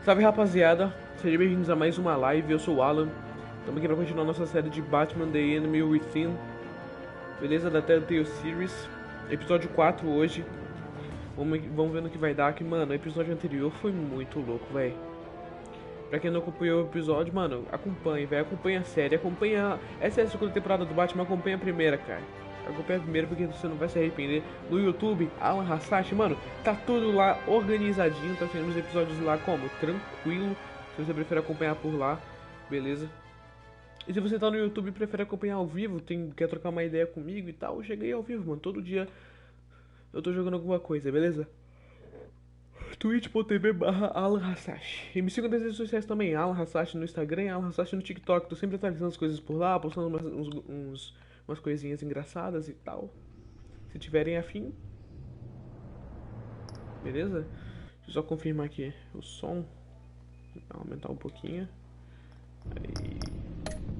Salve rapaziada, sejam bem-vindos a mais uma live, eu sou o Alan. Estamos aqui para continuar nossa série de Batman The Enemy Within. Beleza? Da Telltale Series. Episódio 4 hoje. Vamos ver no que vai dar, que mano, o episódio anterior foi muito louco, velho. Pra quem não acompanhou o episódio, mano, acompanhe, velho, acompanha a série, acompanha... Essa é a segunda temporada do Batman, acompanha a primeira, cara. Acompanha a primeira porque você não vai se arrepender. No YouTube, Alan Hasashi, mano, tá tudo lá organizadinho, tá sendo os episódios lá como? Tranquilo, se você prefere acompanhar por lá, beleza? E se você tá no YouTube e prefere acompanhar ao vivo, quer trocar uma ideia comigo e tal, chega aí ao vivo, mano, todo dia eu tô jogando alguma coisa, beleza? twitch.tv/Alan Hasashi. E me sigam nas redes sociais também, Alan Hasashi no Instagram e Alan Hasashi no TikTok. Tô sempre atualizando as coisas por lá, postando umas coisinhas engraçadas e tal. Se tiverem afim. Beleza? Deixa eu só confirmar aqui o som. Vou aumentar um pouquinho. Aí.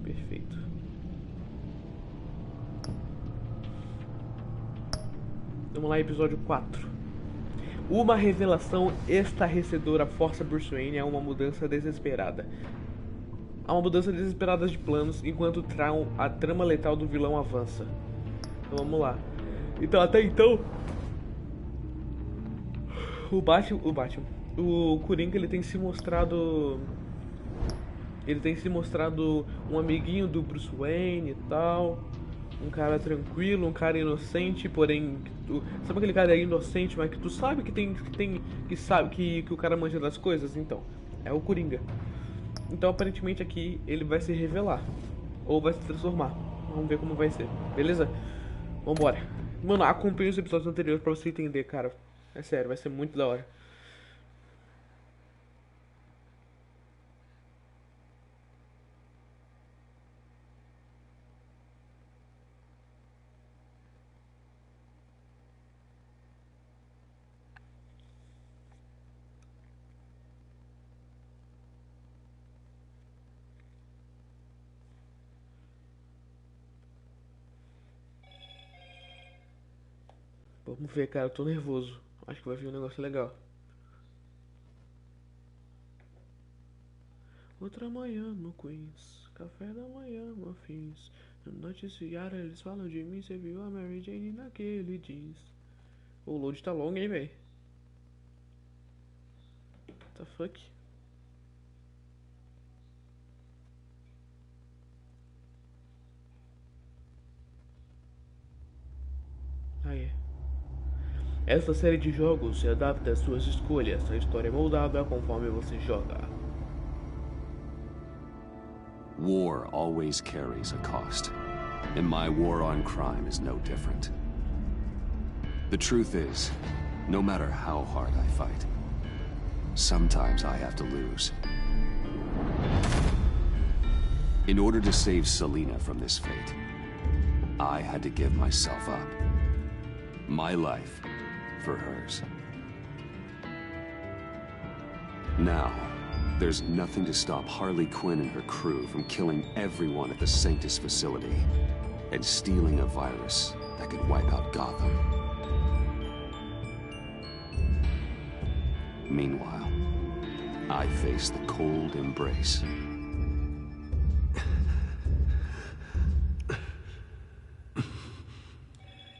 Perfeito. Vamos lá, episódio 4. Uma revelação estarrecedora força Bruce Wayne a uma mudança desesperada. Há uma mudança desesperada de planos enquanto a trama letal do vilão avança. Então vamos lá. Então até então o Coringa ele tem se mostrado um amiguinho do Bruce Wayne e tal. Um cara tranquilo, um cara inocente, porém... Sabe aquele cara inocente, mas que tu sabe que o cara manja das coisas? Então, é o Coringa. Então, aparentemente aqui, ele vai se revelar. Ou vai se transformar. Vamos ver como vai ser, beleza? Vambora. Mano, acompanhe os episódios anteriores pra você entender, cara. É sério, vai ser muito da hora. Vamos ver, cara, eu tô nervoso. Acho que vai vir um negócio legal. Outra manhã no Queens, café da manhã, muffins. No noticiário eles falam de mim, você viu a Mary Jane naquele jeans. O load tá longo, hein, véi? What the fuck? Aí. Esta série de jogos se adapta às suas escolhas. A história é moldada conforme você joga. War always carries a cost, and my war on crime is no different. The truth is, no matter how hard I fight, sometimes I have to lose. In order to save Selina from this fate, I had to give myself up. My life for hers. Now, there's nothing to stop Harley Quinn and her crew from killing everyone at the Sanctus facility and stealing a virus that could wipe out Gotham. Meanwhile, I face the cold embrace.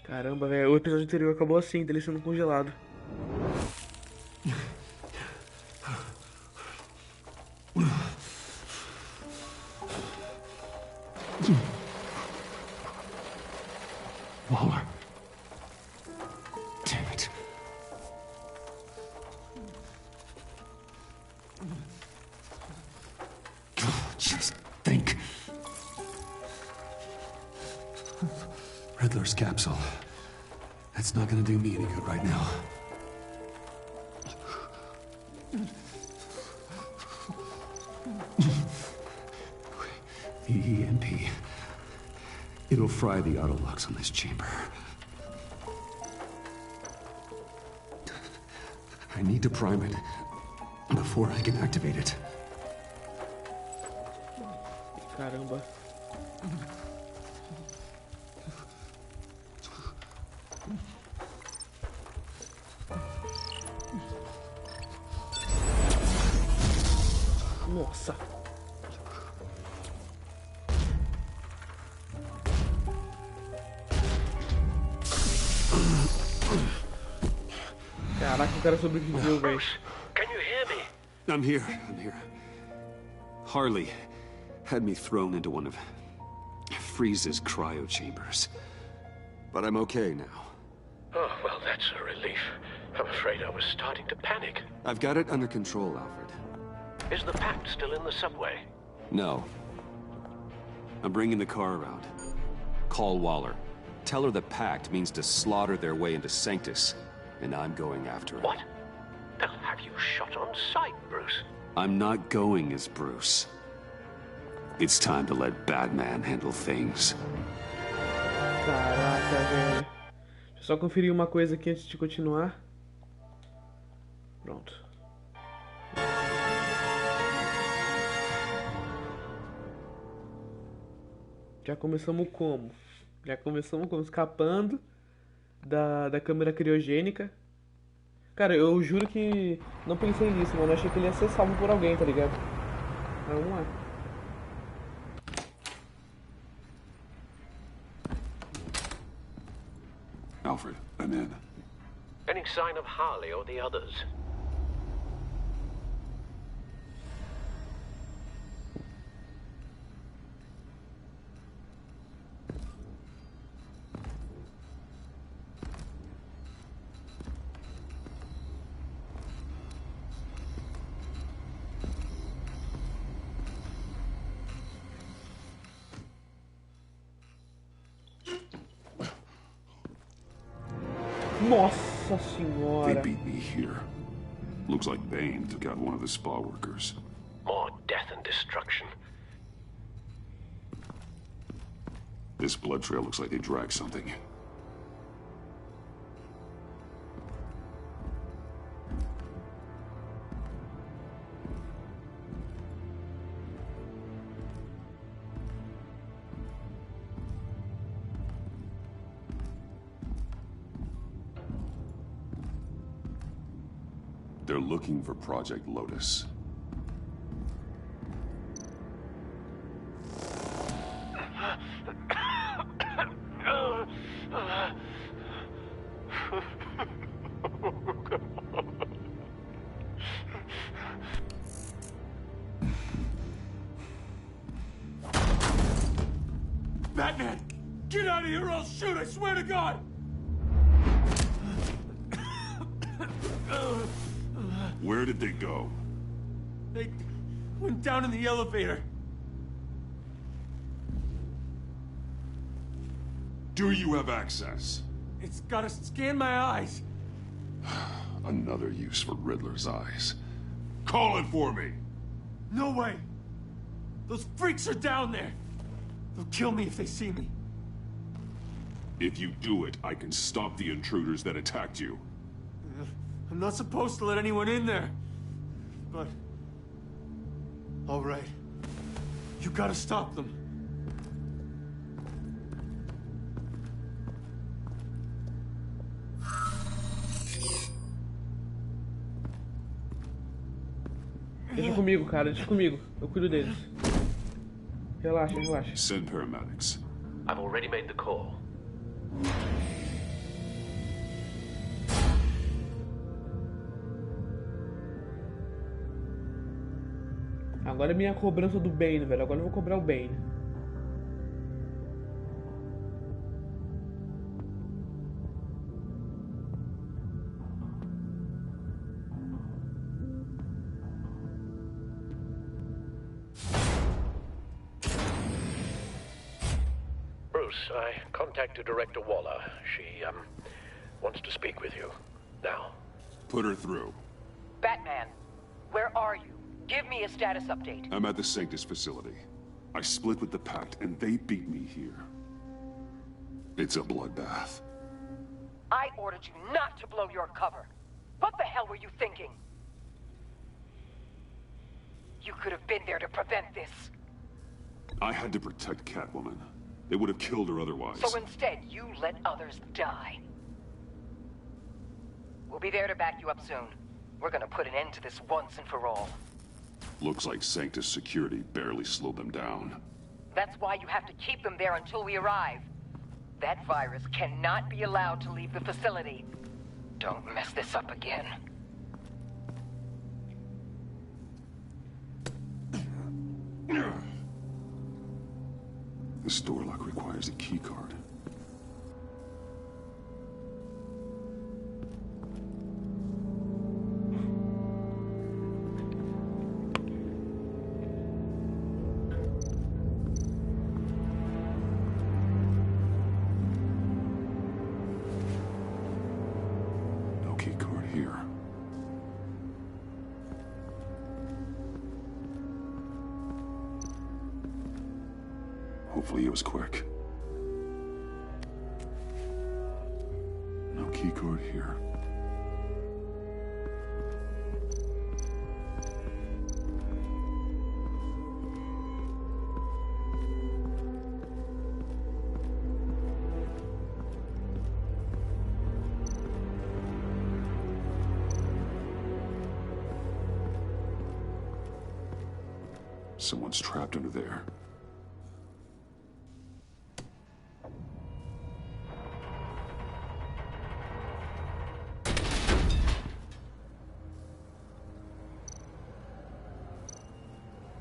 Caramba, velho, o episódio anterior acabou assim, dele sendo congelado. Waller. Damn it. Just think. Riddler's capsule. That's not gonna do me any good right now. The EMP. It'll fry the auto locks on this chamber. I need to prime it before I can activate it. Caramba. Nossa. Caraca, o cara sobreviveu, velho. Can you hear me? I'm here. Harley had me thrown into one of Freeze's cryo chambers. But I'm okay now. Oh, well, that's a relief. I'm afraid I was starting to panic. I've got it under control, Alfred. Is the pact still in the subway? No. I'm bringing the car around. Call Waller. Tell her the pact means to slaughter their way into Sanctus, and I'm going after it. What? They'll have you shot on sight, Bruce. I'm not going as Bruce. It's time to let Batman handle things. Caraca, velho. Deixa eu só conferir uma coisa aqui antes de continuar. Pronto. Já começamos como? Já começamos como? Escapando da câmera criogênica. Cara, eu juro que não pensei nisso, mano. Eu achei que ele ia ser salvo por alguém, tá ligado? Mas vamos lá. Alfred, I'm in. Any sign of Harley or the others? Nossa They senhora. beat me here. Looks like Bane took out one of the spa workers. More death and destruction. This blood trail looks like they dragged something. They're looking for Project Lotus. Batman! Get out of here or I'll shoot, I swear to God! Where did they go? They went down in the elevator. Do you have access? It's gotta scan my eyes. Another use for Riddler's eyes. Call it for me! No way! Those freaks are down there! They'll kill me if they see me. If you do it, I can stop the intruders that attacked you. I'm not supposed to let anyone in there. But... all right. You gotta stop them. Deixa comigo, cara. Deixa comigo. Eu cuido deles. Relaxa, relaxa. Send paramedics. I've already made the call. Agora é minha cobrança do Bane, velho. Agora eu vou cobrar o Bane. Bruce, I contacted Director Waller. She, wants to speak with you. Now. Put her through. Batman, where are you? Give me a status update. I'm at the Sanctus facility. I split with the Pact, and they beat me here. It's a bloodbath. I ordered you not to blow your cover. What the hell were you thinking? You could have been there to prevent this. I had to protect Catwoman. They would have killed her otherwise. So instead, you let others die. We'll be there to back you up soon. We're gonna put an end to this once and for all. Looks like Sanctus security barely slowed them down. That's why you have to keep them there until we arrive. That virus cannot be allowed to leave the facility. Don't mess this up again. This door lock requires a key card. No key card here. Hopefully it was quick. No key card here. Someone's trapped under there.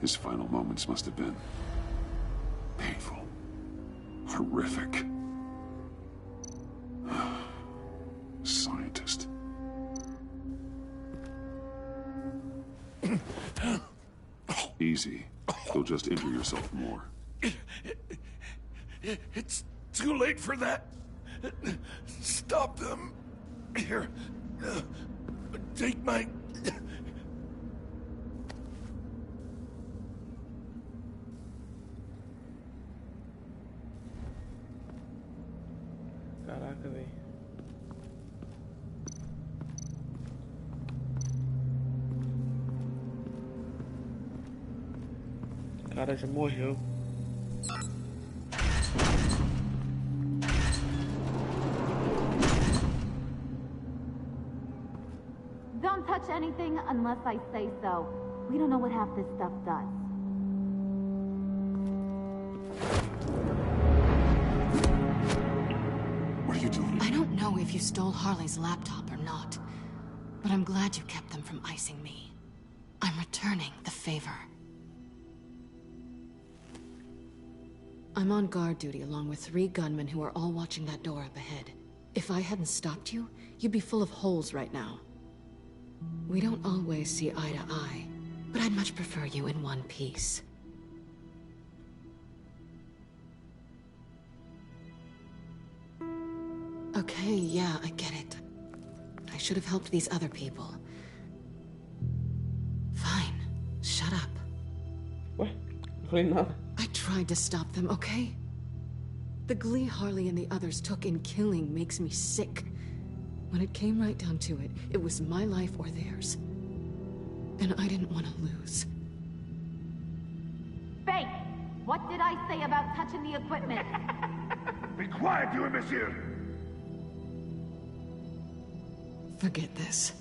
His final moments must have been painful, horrific. Scientist. Easy. You'll just injure yourself more. It's too late for that. Stop them. Here. Take my... Caraca, velho. O cara já morreu. Don't touch anything unless I say so. We don't know what half this stuff does. What are you doing? I don't know if you stole Harley's laptop or not, but I'm glad you kept them from icing me. I'm returning the favor. I'm on guard duty along with 3 gunmen who are all watching that door up ahead. If I hadn't stopped you, you'd be full of holes right now. We don't always see eye to eye, but I'd much prefer you in one piece. Okay, yeah, I get it. I should have helped these other people. Fine, shut up. Ué, não falei nada. I tried to stop them, okay? The glee Harley and the others took in killing makes me sick. When it came right down to it, it was my life or theirs. And I didn't want to lose. Faith, what did I say about touching the equipment? Be quiet, you imbecile! Forget this.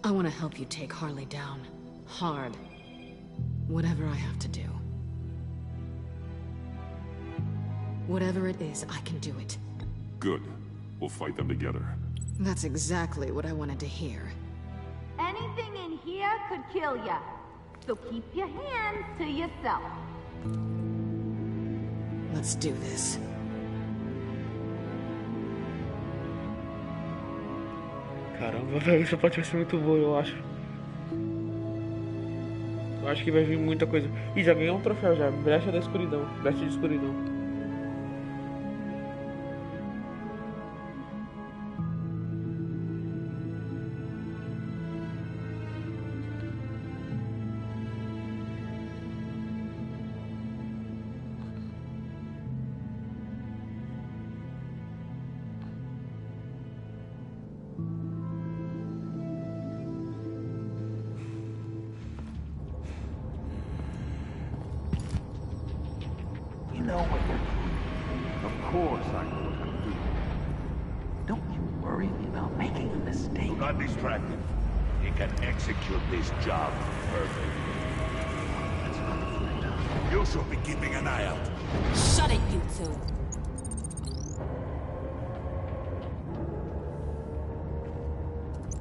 I want to help you take Harley down. Hard. Whatever I have to do. Whatever it is, I can do it. Good. We'll fight them together. That's exactly what I wanted to hear. Anything in here could kill ya. So keep your hands to yourself. Let's do this. Caramba, velho, essa parte vai ser muito boa, eu acho. Eu acho que vai vir muita coisa. Ih, já ganhou um troféu já. Brecha da escuridão. Brecha de escuridão. You know what you're doing. Of course I know what I'm doing. Don't you worry about making a mistake. Do not distract him. He can execute this job perfectly. You should be keeping an eye out. Shut it, you two.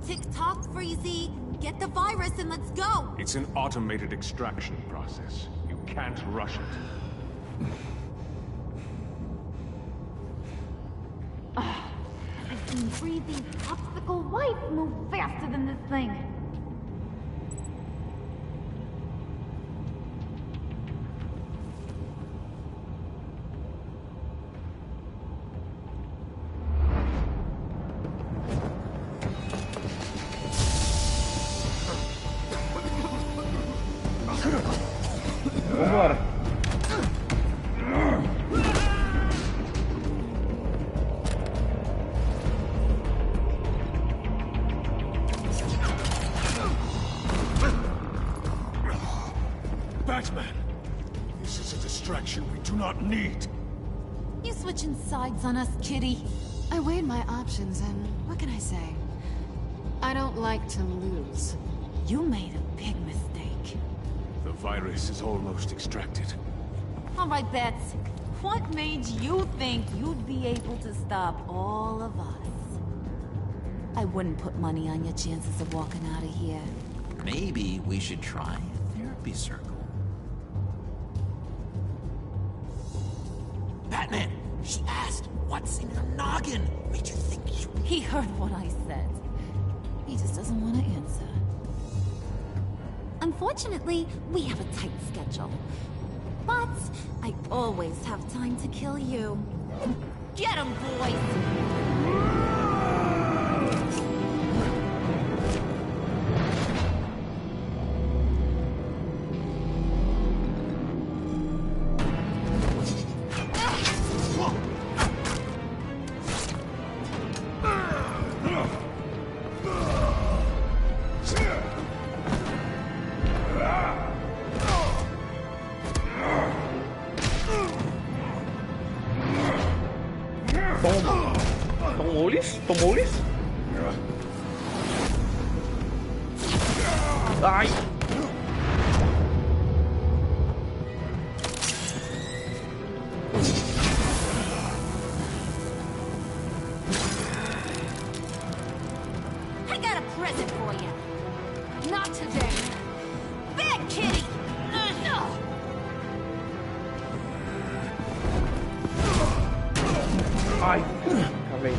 Tick-tock, Freezy. Get the virus and let's go. It's an automated extraction process. You can't rush it. I've seen Freezy's obstacle wife move faster than this thing. Vambora. Batman! This is a distraction we do not need. You switching sides on us, kitty? I weighed my options, and what can I say? I don't like to lose. You made a big mistake. The virus is almost extracted. All right, Bets. What made you think you'd be able to stop all of us? I wouldn't put money on your chances of walking out of here. Maybe we should try a therapy circle. Batman, she asked, what's in your noggin? Made you think you... He heard what I said. He just doesn't want to answer. Unfortunately, we have a tight schedule. But I always have time to kill you. Get him, boys! Tomou-lhes? Ai! I got a present for you. Not today. Bad kitty! Ai! Acabei.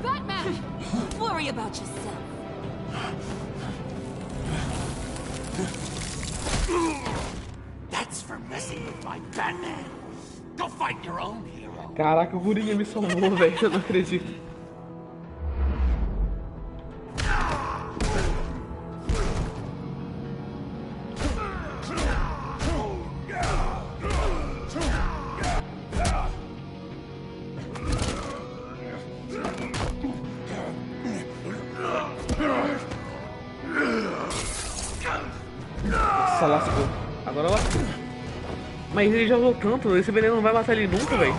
Batman! Worry about yourself. That's for messing with my Batman. Go fight your own hero. Caraca, o Gurinha me salvou, velho. Eu não acredito. Nossa, lascou. Agora lascou. Mas ele já usou tanto, esse veneno não vai matar ele nunca, velho.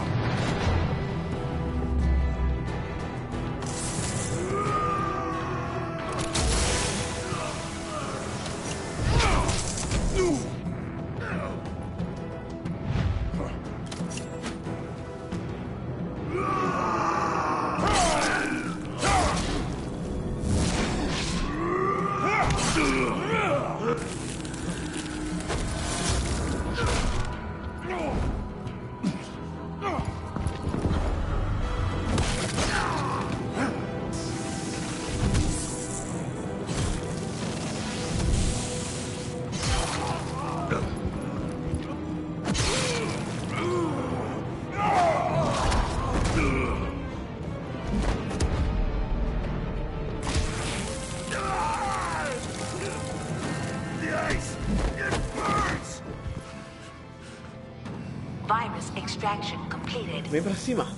Virus extraction completed. Vem pra cima.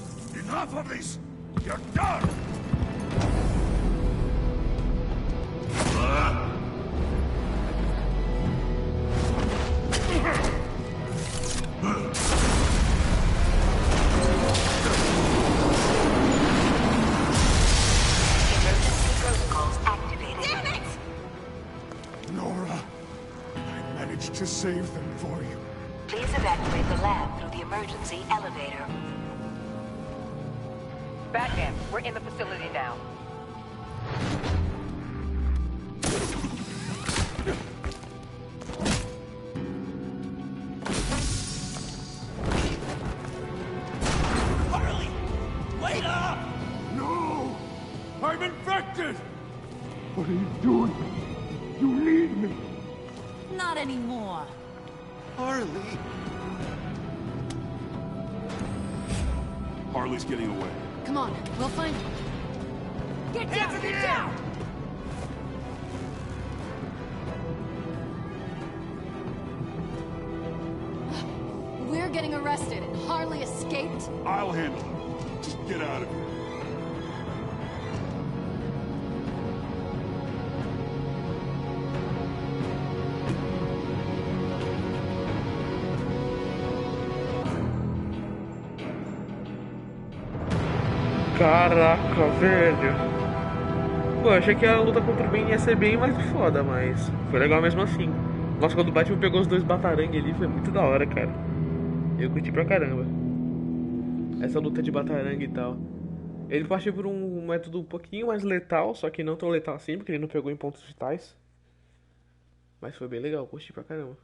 Enough of this! You're done! Emergency protocols activated. Damn it! Nora, I managed to save them for you. Please evacuate the lab through the emergency elevator. Batman, we're in the facility now. Harley! Wait up! No! I'm infected! What are you doing? You need me! Not anymore. Harley. Harley's getting away. Come on, we'll find him. Get down! Get down! We're getting arrested. Harley escaped. I'll handle it. Just get out of here. Caraca, velho. Pô, eu achei que a luta contra o Ben ia ser bem mais foda, mas foi legal mesmo assim. Nossa, quando o Batman pegou os dois batarangue ali, foi muito da hora, cara. Eu curti pra caramba essa luta de batarangue e tal. Ele partiu por um método um pouquinho mais letal, só que não tão letal assim, porque ele não pegou em pontos vitais. Mas foi bem legal, curti pra caramba.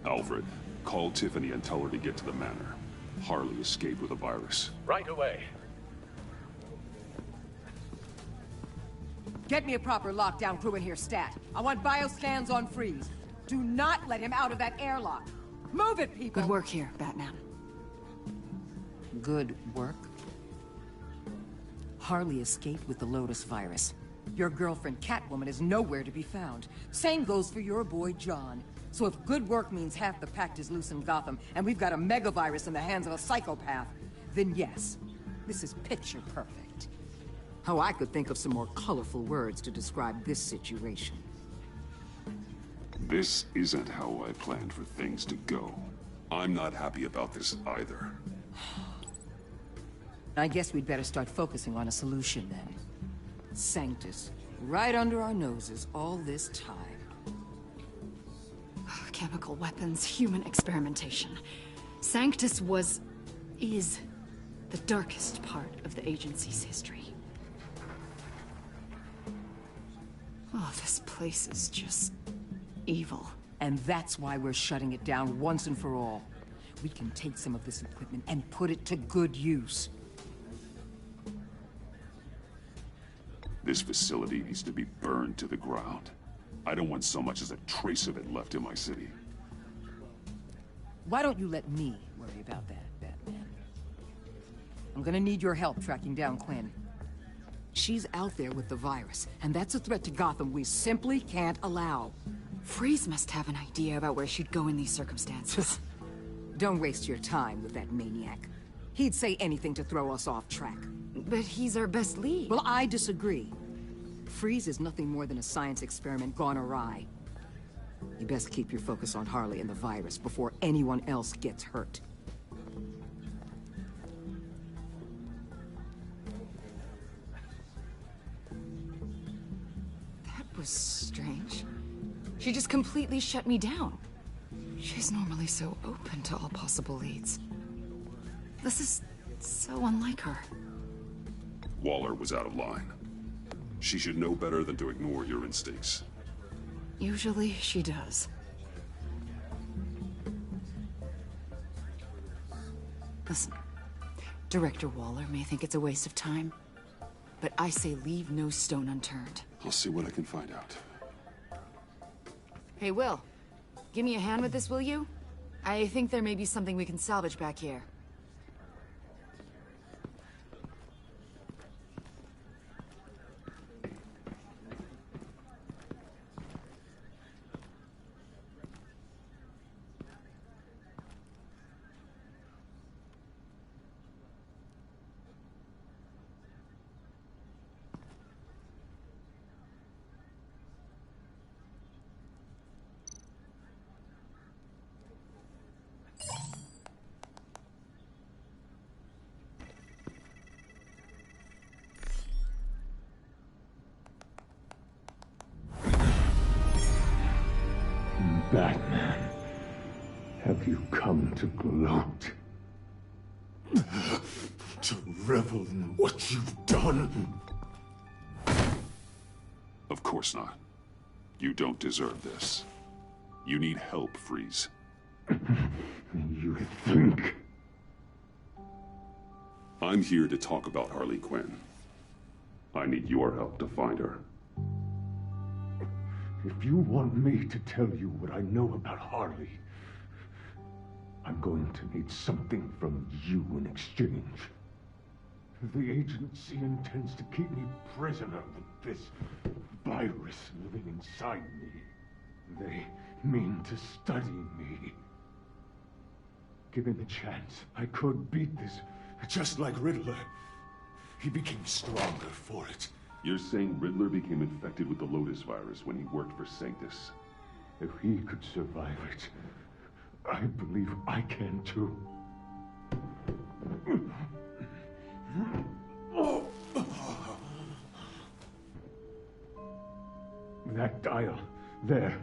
Alfred, call Tiffany and tell her to get to the manor. Harley escaped with a virus. Right away. Get me a proper lockdown crew in here, stat. I want bioscans on freeze. Do not let him out of that airlock. Move it, people! Good work here, Batman. Good work? Harley escaped with the Lotus virus. Your girlfriend, Catwoman, is nowhere to be found. Same goes for your boy, John. So if good work means half the pact is loose in Gotham, and we've got a megavirus in the hands of a psychopath, then yes, this is picture perfect. Oh, I could think of some more colorful words to describe this situation. This isn't how I planned for things to go. I'm not happy about this either. I guess we'd better start focusing on a solution then. Sanctus, right under our noses all this time. Chemical weapons, human experimentation. Sanctus is the darkest part of the agency's history. Oh, this place is just evil. And that's why we're shutting it down once and for all. We can take some of this equipment and put it to good use. This facility needs to be burned to the ground. I don't want so much as a trace of it left in my city. Why don't you let me worry about that, Batman? I'm gonna need your help tracking down Quinn. She's out there with the virus, and that's a threat to Gotham we simply can't allow. Freeze must have an idea about where she'd go in these circumstances. Don't waste your time with that maniac. He'd say anything to throw us off track. But he's our best lead. Well, I disagree. Freeze is nothing more than a science experiment gone awry. You best keep your focus on Harley and the virus before anyone else gets hurt. That was strange. She just completely shut me down. She's normally so open to all possible leads. This is so unlike her. Waller was out of line. She should know better than to ignore your instincts. Usually she does. Listen, Director Waller may think it's a waste of time, but I say leave no stone unturned. I'll see what I can find out. Hey, Will. Give me a hand with this, will you? I think there may be something we can salvage back here. Batman, have you come to gloat? To revel in what you've done? Of course not. You don't deserve this. You need help, Freeze. You think? I'm here to talk about Harley Quinn. I need your help to find her. If you want me to tell you what I know about Harley, I'm going to need something from you in exchange. The agency intends to keep me prisoner with this virus living inside me. They mean to study me. Given the chance, I could beat this. Just like Riddler. He became stronger for it. You're saying Riddler became infected with the Lotus virus when he worked for Sanctus? If he could survive it, I believe I can too. That dial, there.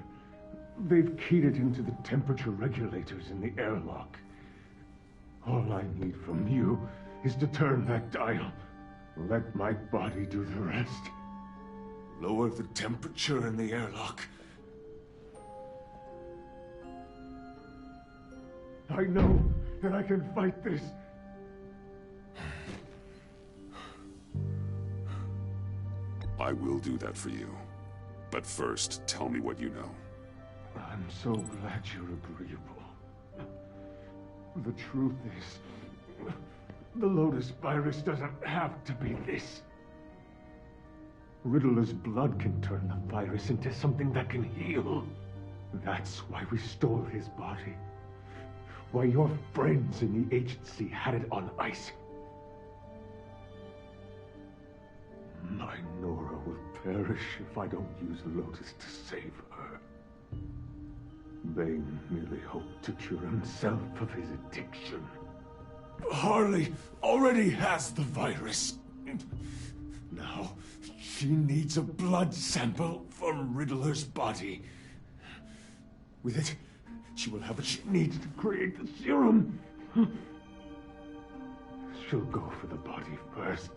They've keyed it into the temperature regulators in the airlock. All I need from you is to turn that dial. Let my body do the rest. Lower the temperature in the airlock. I know that I can fight this. I will do that for you. But first, tell me what you know. I'm so glad you're agreeable. The truth is, the Lotus virus doesn't have to be this. Riddler's blood can turn the virus into something that can heal. That's why we stole his body. Why your friends in the agency had it on ice. My Nora will perish if I don't use Lotus to save her. Bane merely hoped to cure himself of his addiction. Harley already has the virus. Now, she needs a blood sample from Riddler's body. With it, she will have what she needs to create the serum. She'll go for the body first.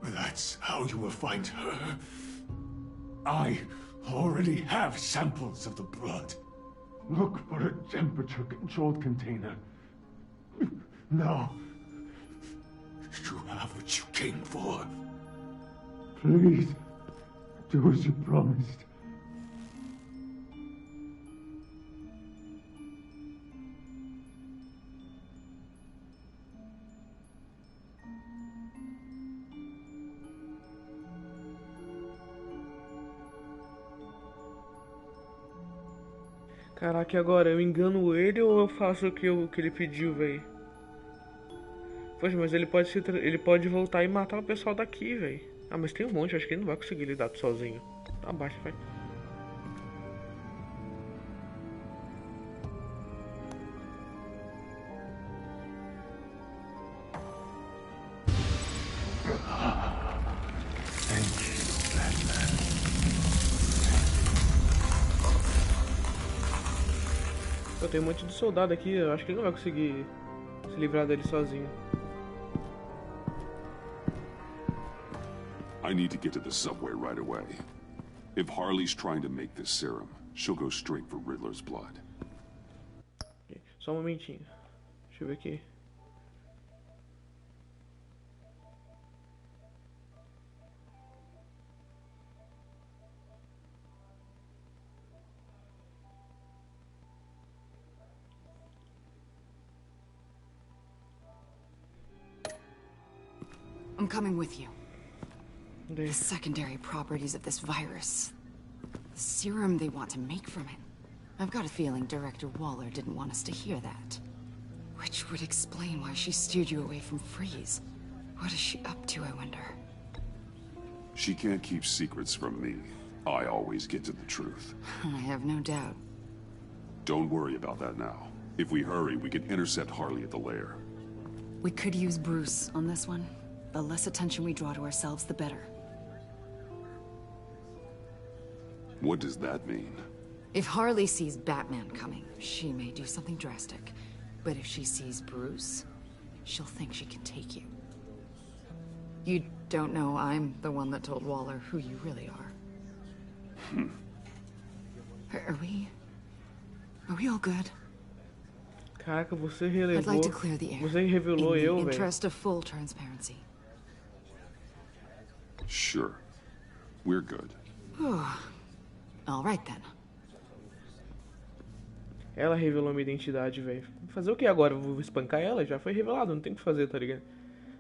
That's how you will find her. I already have samples of the blood. Look for a temperature-controlled container. Now. You have what you came for. Please, do as you promised. Caraca, e agora? Eu engano ele ou eu faço o que ele pediu, velho? Poxa, mas ele pode voltar e matar o pessoal daqui, velho. Ah, mas tem um monte, acho que ele não vai conseguir lidar sozinho. Tá abaixo, vai. Eu tenho um monte de soldado aqui, eu acho que ele não vai conseguir se livrar dele sozinho. I need to get to the subway right away. If Harley's trying to make this serum, she'll go straight for Riddler's blood. Okay, só um momentinho. Deixa eu ver aqui. I'm coming with you. The secondary properties of this virus. The serum they want to make from it. I've got a feeling Director Waller didn't want us to hear that. Which would explain why she steered you away from Freeze. What is she up to, I wonder? She can't keep secrets from me. I always get to the truth. I have no doubt. Don't worry about that now. If we hurry, we can intercept Harley at the lair. We could use Bruce on this one. The less attention we draw to ourselves, the better. What does that mean? If Harley sees Batman coming, she may do something drastic. But if she sees Bruce, she'll think she can take you. You don't know I'm the one that told Waller who you really are. Are we all good? Caraca, você relevou. I'd like to clear the air. Você revelou eu, in the velho. interest of full transparency. Sure. We're good. All right then. Ela revelou minha identidade, velho. Fazer o que agora? Eu vou espancar ela? Já foi revelado, não tem o que fazer, tá ligado?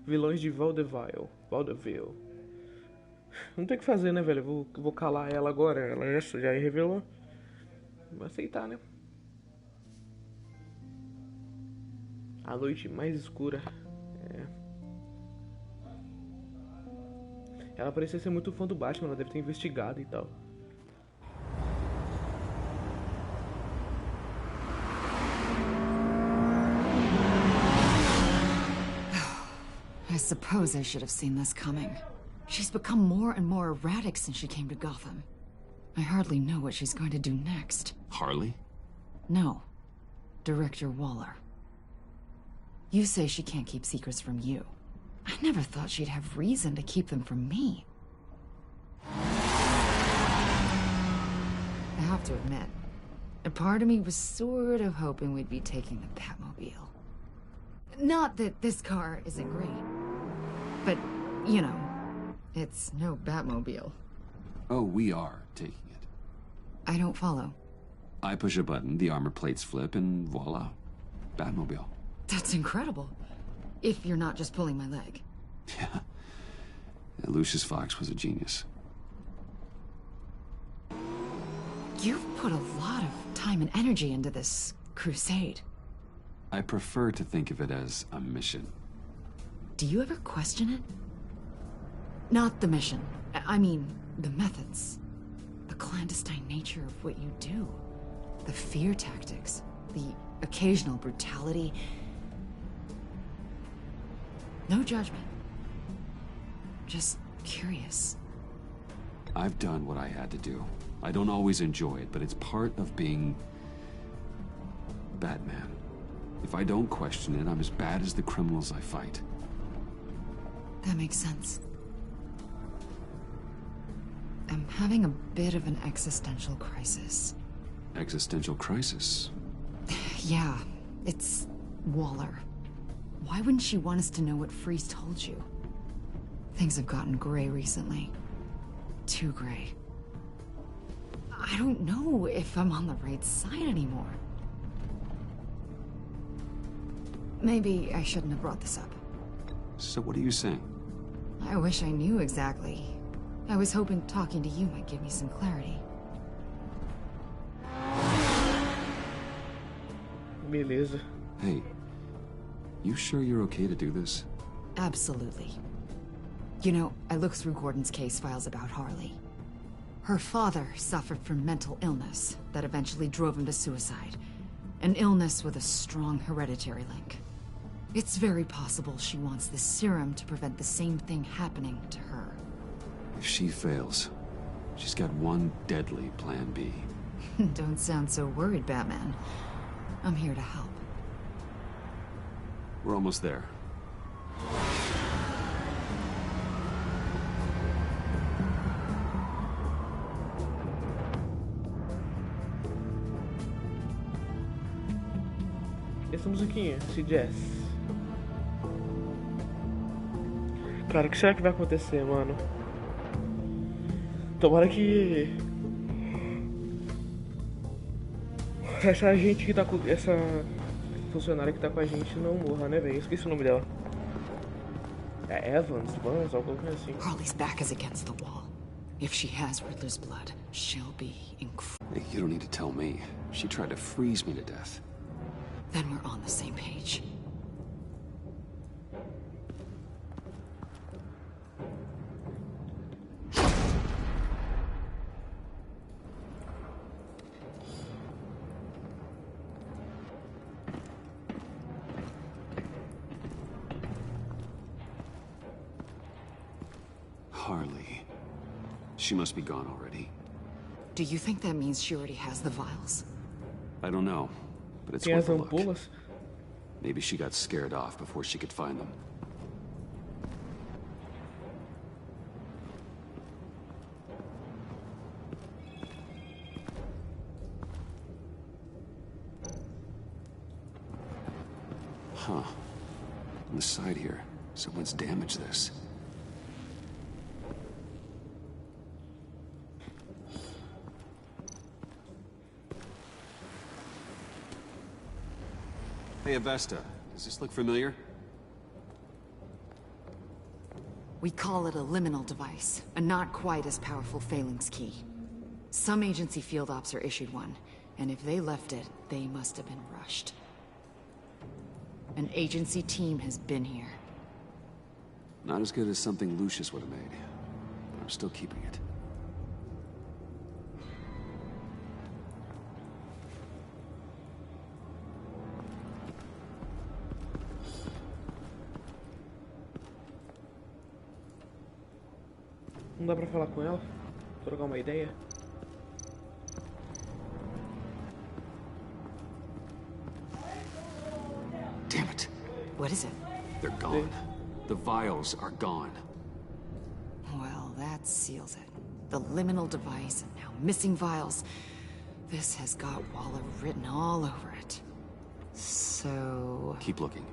Vilões de Vaudeville. Não tem o que fazer, né, velho? Eu vou calar ela agora. Ela já revelou. Vou aceitar, né? A noite mais escura. Ela parecia ser muito fã do Batman, ela deve ter investigado e tal. I suppose I should have seen this coming. She's become more and more erratic since she came to Gotham. I hardly know what she's going to do next. Harley? No. Director Waller. You say she can't keep secrets from you. I never thought she'd have reason to keep them from me. I have to admit, a part of me was sort of hoping we'd be taking the Batmobile. Not that this car isn't great, but, you know, it's no Batmobile. Oh, we are taking it. I don't follow. I push a button, the armor plates flip, and voila. Batmobile. That's incredible. If you're not just pulling my leg. Yeah. Lucius Fox was a genius. You've put a lot of time and energy into this crusade. I prefer to think of it as a mission. Do you ever question it? Not the mission. I mean, the methods. The clandestine nature of what you do. The fear tactics. The occasional brutality. No judgment. Just curious. I've done what I had to do. I don't always enjoy it, but it's part of being Batman. If I don't question it, I'm as bad as the criminals I fight. That makes sense. I'm having a bit of an existential crisis. Existential crisis? Yeah, it's Waller. Why wouldn't she want us to know what Freeze told you? Things have gotten gray recently. Too gray. I don't know if I'm on the right side anymore. Maybe I shouldn't have brought this up. So what are you saying? I wish I knew exactly. I was hoping talking to you might give me some clarity. Beleza. Hey, you sure you're okay to do this? Absolutely. You know, I looked through Gordon's case files about Harley. Her father suffered from mental illness that eventually drove him to suicide. An illness with a strong hereditary link. It's very possible she wants this serum to prevent the same thing happening to her. If she fails, she's got one deadly plan B. Don't sound so worried, Batman. I'm here to help. We're almost there. Essa musiquinha, esse jazz. Cara, o que será que vai acontecer, mano? Tomara que essa gente que tá com essa funcionária que tá com a gente não morra, né, velho? Esqueci o nome dela. É Evans, alguma coisa assim. Harley's back is against the wall. If she has Riddler's blood, she'll be incredible. Hey, you don't need to tell me. She tried to freeze me to death. Then we're on the same page. Harley. She must be gone already. Do you think that means she already has the vials? I don't know, but it's Tem worth as a look. ampolas? Maybe she got scared off before she could find them. Huh. On the side here, someone's damaged this. Hey, Avesta, does this look familiar? We call it a liminal device, a not quite as powerful phalanx key. Some agency field ops are issued one, and if they left it, they must have been rushed. An agency team has been here. Not as good as something Lucius would have made, but I'm still keeping it. Não dá pra falar com ela? Trocar uma ideia? Damn it. What is it? They're gone. The vials are gone. Well, that seals it. The liminal device, and now missing vials. This has got Waller written all over it. So... Keep looking.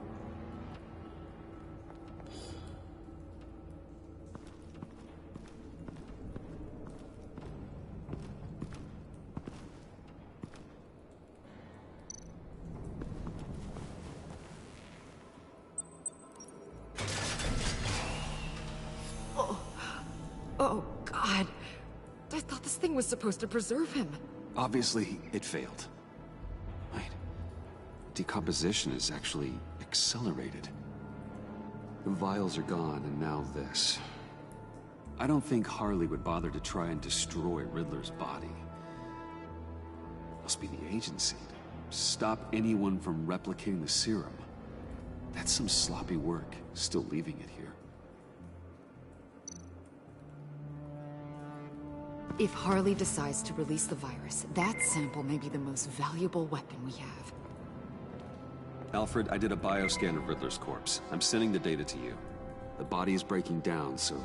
Oh, God. I thought this thing was supposed to preserve him. Obviously, it failed. Wait. Decomposition is actually accelerated. The vials are gone, and now this. I don't think Harley would bother to try and destroy Riddler's body. Must be the agency. Stop anyone from replicating the serum. That's some sloppy work, still leaving it here. If Harley decides to release the virus, that sample may be the most valuable weapon we have. Alfred, I did a bioscan of Riddler's corpse. I'm sending the data to you. The body is breaking down, so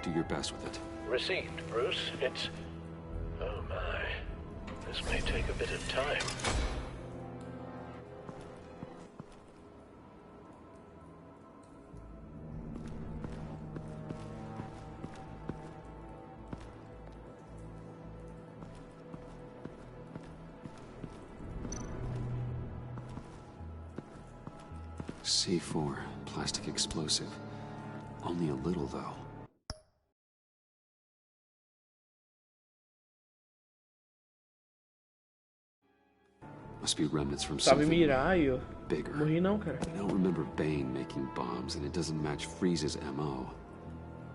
do your best with it. Received, Bruce. It's... Oh my. This may take a bit of time. C4, plastic explosive. Only a little, though. Must be remnants from Sabe something mirar e eu bigger. morri não, cara. I don't remember Bane making bombs, and it doesn't match Freeze's MO.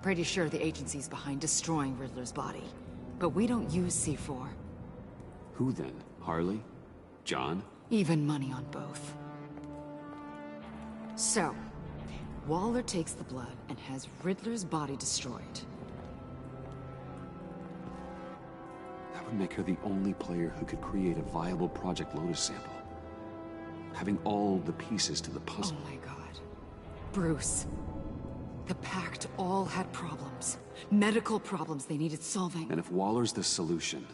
Pretty sure the agency's behind destroying Riddler's body. But we don't use C4. Who then? Harley? John? Even money on both. So, Waller takes the blood and has Riddler's body destroyed. That would make her the only player who could create a viable Project Lotus sample. Having all the pieces to the puzzle. Oh my god. Bruce. The Pact all had problems. Medical problems they needed solving. And if Waller's the solution,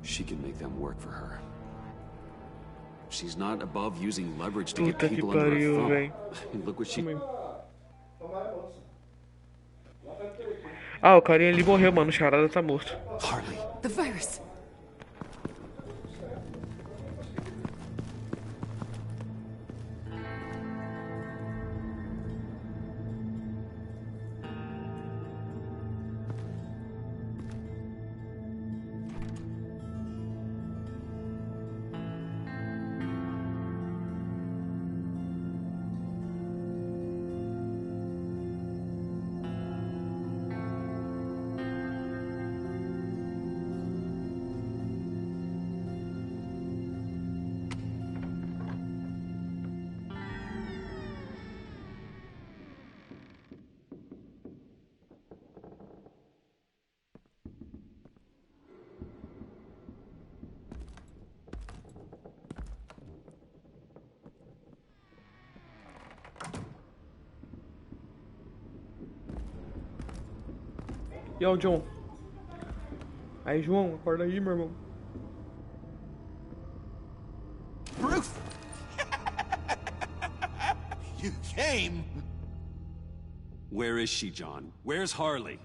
she can make them work for her. She's not above using leverage to get Puta que people under her pariu, thumb. véi. Look what she... Ah, o carinha ali morreu, mano. O charada tá morto. Harley. The virus. E ó, o John. Aí, João, acorda aí, meu irmão. Bruce! You came! Where is she, John? Where's Harley?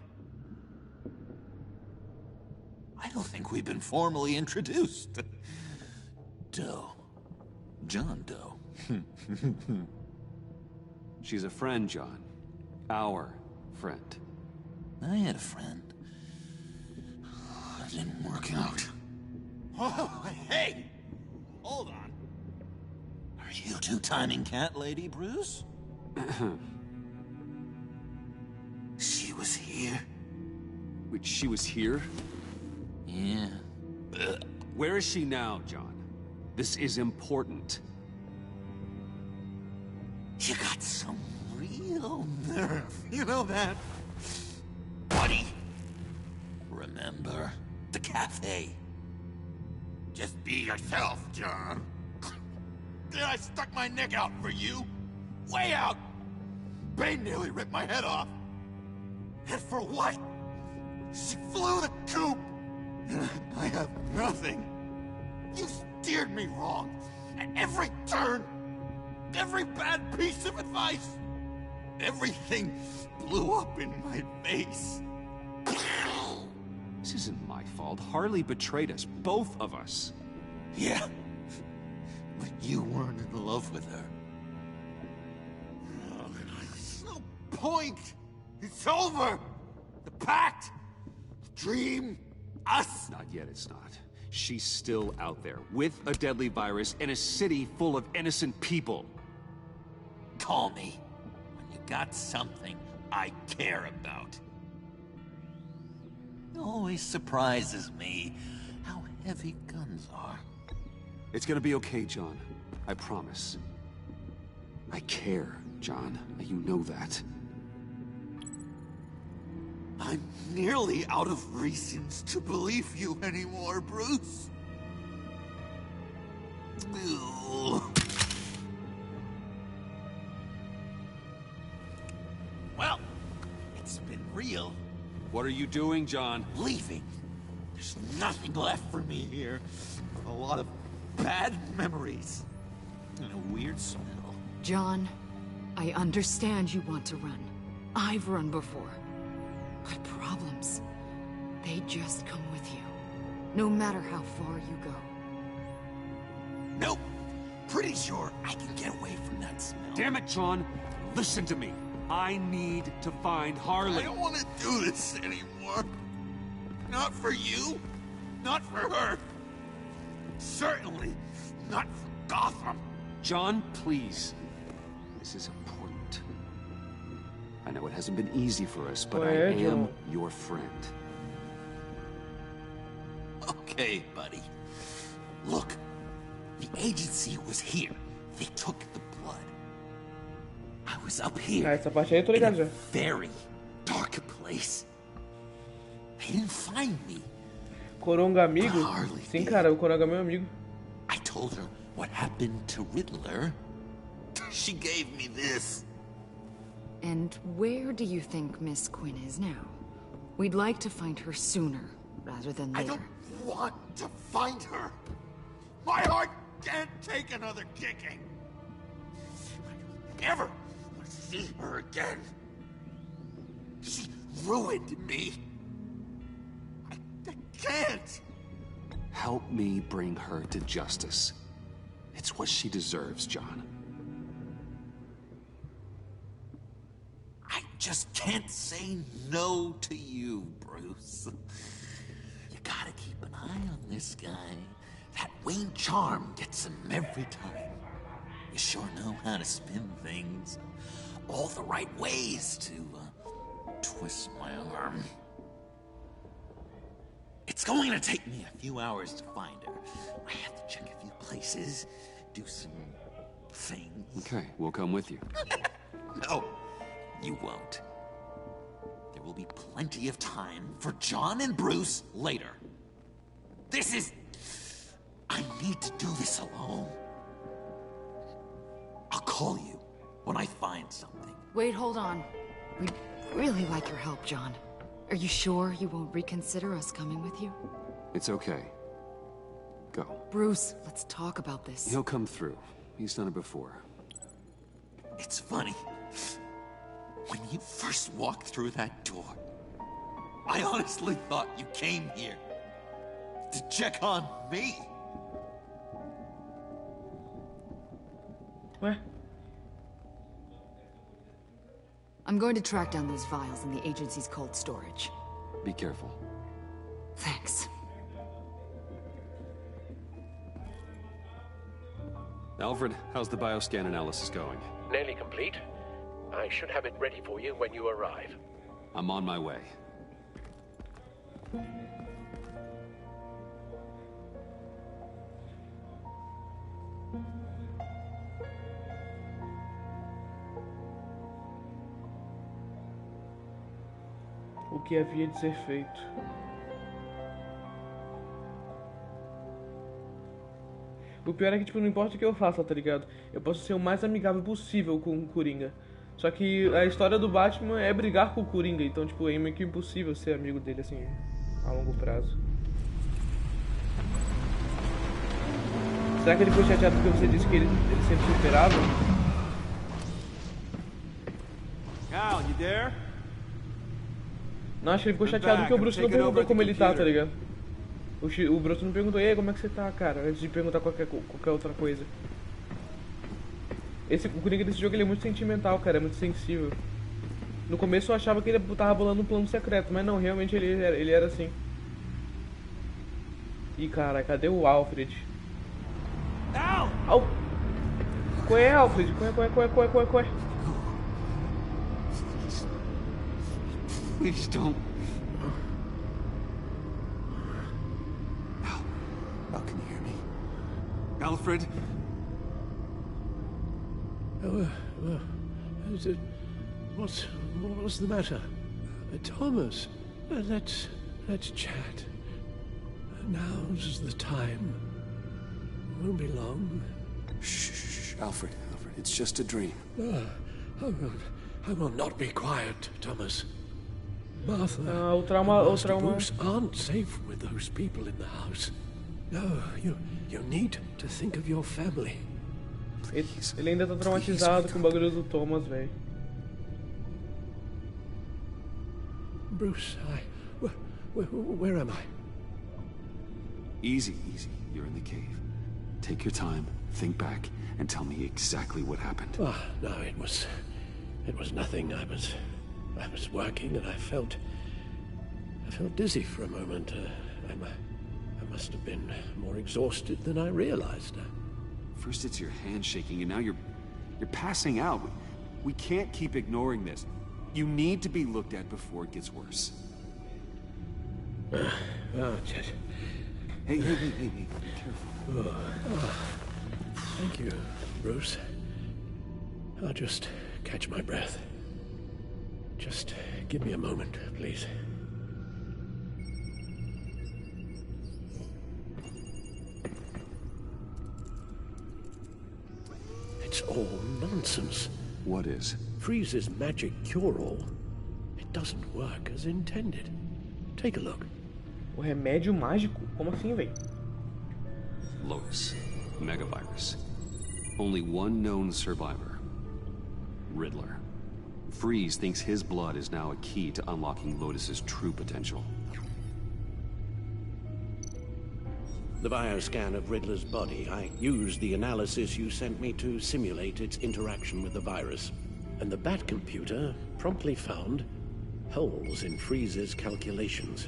I don't think we've been formally introduced. Doe. John Doe. She's a friend, John. Our friend. I had a friend. It didn't work out. Oh, hey! Hold on. Are you two-timing cat lady, Bruce? She was here. Wait, she was here? Yeah. Where is she now, John? This is important. You got some real nerve. You know that? Buddy. Remember the cafe? Just be yourself, John. I stuck my neck out for you. Way out. Bane nearly ripped my head off. And for what? She flew the coop. I have nothing. You steered me wrong. At every turn. Every bad piece of advice. Everything blew up in my face. This isn't my fault. Harley betrayed us, both of us. Yeah. But you weren't in love with her. Oh, there's no point. It's over. The pact. The dream. Us. Not yet, it's not. She's still out there, with a deadly virus in a city full of innocent people. Call me when you got something I care about. It always surprises me how heavy guns are. It's gonna be okay, John. I promise. I care, John. You know that. I'm nearly out of reasons to believe you anymore, Bruce. Ugh. Well, it's been real. What are you doing, John? Leaving. There's nothing left for me here. A lot of bad memories. And a weird smell. John, I understand you want to run. I've run before. But problems, they just come with you. No matter how far you go. Nope. Pretty sure I can get away from that smell. Damn it, John. Listen to me. I need to find Harley. I don't want to do this anymore. Not for you. Not for her. Certainly not for Gotham. John, please. This is important. I know it hasn't been easy for us, but I am your friend. Okay, buddy. Look, the agency was here. They took the blood. I was up here Essa parte aí eu tô in ligado a já. very dark place. They didn't find me. Coronga amigo? Sim, cara, o Coronga é meu amigo. I told her what happened to Riddler. She gave me this. And where do you think Miss Quinn is now? We'd like to find her sooner, rather than later. I don't want to find her. My heart can't take another kicking. I don't ever want to see her again. She ruined me. I can't. Help me bring her to justice. It's what she deserves, John. I just can't say no to you, Bruce. You gotta keep an eye on this guy. That Wayne charm gets him every time. You sure know how to spin things. All the right ways to twist my arm. It's going to take me a few hours to find her. I have to check a few places, do some things. Okay, we'll come with you. No, you won't. There will be plenty of time for John and Bruce later. This is... I need to do this alone. I'll call you when I find something. Wait, hold on. We'd really like your help, John. Are you sure you won't reconsider us coming with you? It's okay. Go. Bruce, let's talk about this. He'll come through. He's done it before. It's funny. When you first walked through that door, I honestly thought you came here to check on me. What? I'm going to track down those vials in the agency's cold storage. Be careful. Thanks. Alfred, how's the bioscan analysis going? Nearly complete. I should have it ready for you when you arrive. I'm on my way. O que havia de ser feito. O pior é que, tipo, não importa o que eu faça, tá ligado? Eu posso ser o mais amigável possível com o Coringa. Só que a história do Batman é brigar com o Coringa, então, tipo, é meio que impossível ser amigo dele, assim, a longo prazo. Será que ele foi chateado porque você disse que ele sempre superava? Cal, you there? Não, acho que ele ficou chateado porque o Bruce não perguntou como ele tá ligado? O Bruce não perguntou, e aí, como é que você tá, cara? Antes de perguntar qualquer outra coisa. O Coringa desse jogo ele é muito sentimental, cara, é muito sensível. No começo eu achava que ele tava bolando um plano secreto, mas não, realmente ele era assim. Ih, cara, cadê o Alfred? Qual é, Alfred? Qual é? Please don't. Al, can you hear me? Alfred? What's the matter? Thomas, let's chat. Now's the time. Won't be long. Shh, Alfred, it's just a dream. I will not be quiet, Thomas. Martha, o trauma. Bruce aren't safe with those people in the house. No, you need to think of your family. Ele ainda tá traumatizado com o bagulho do Thomas, velho. Bruce, where am I? Easy. You're in the cave. Take your time, think back, and tell me exactly what happened. Oh, no, it was nothing. I was working and I felt dizzy for a moment. I must have been more exhausted than I realized. First it's your hand shaking and now you're passing out. We can't keep ignoring this. You need to be looked at before it gets worse. Hey, be careful. Thank you, Bruce. I'll just catch my breath. Just give me a moment, please. It's all nonsense. What is? Freeze's magic cure-all. It doesn't work as intended. Take a look. O remédio mágico? Como assim, velho? Lotus. Megavirus. Only one known survivor. Riddler. Freeze thinks his blood is now a key to unlocking Lotus's true potential. The bioscan of Riddler's body. I used the analysis you sent me to simulate its interaction with the virus. And the Bat computer promptly found holes in Freeze's calculations.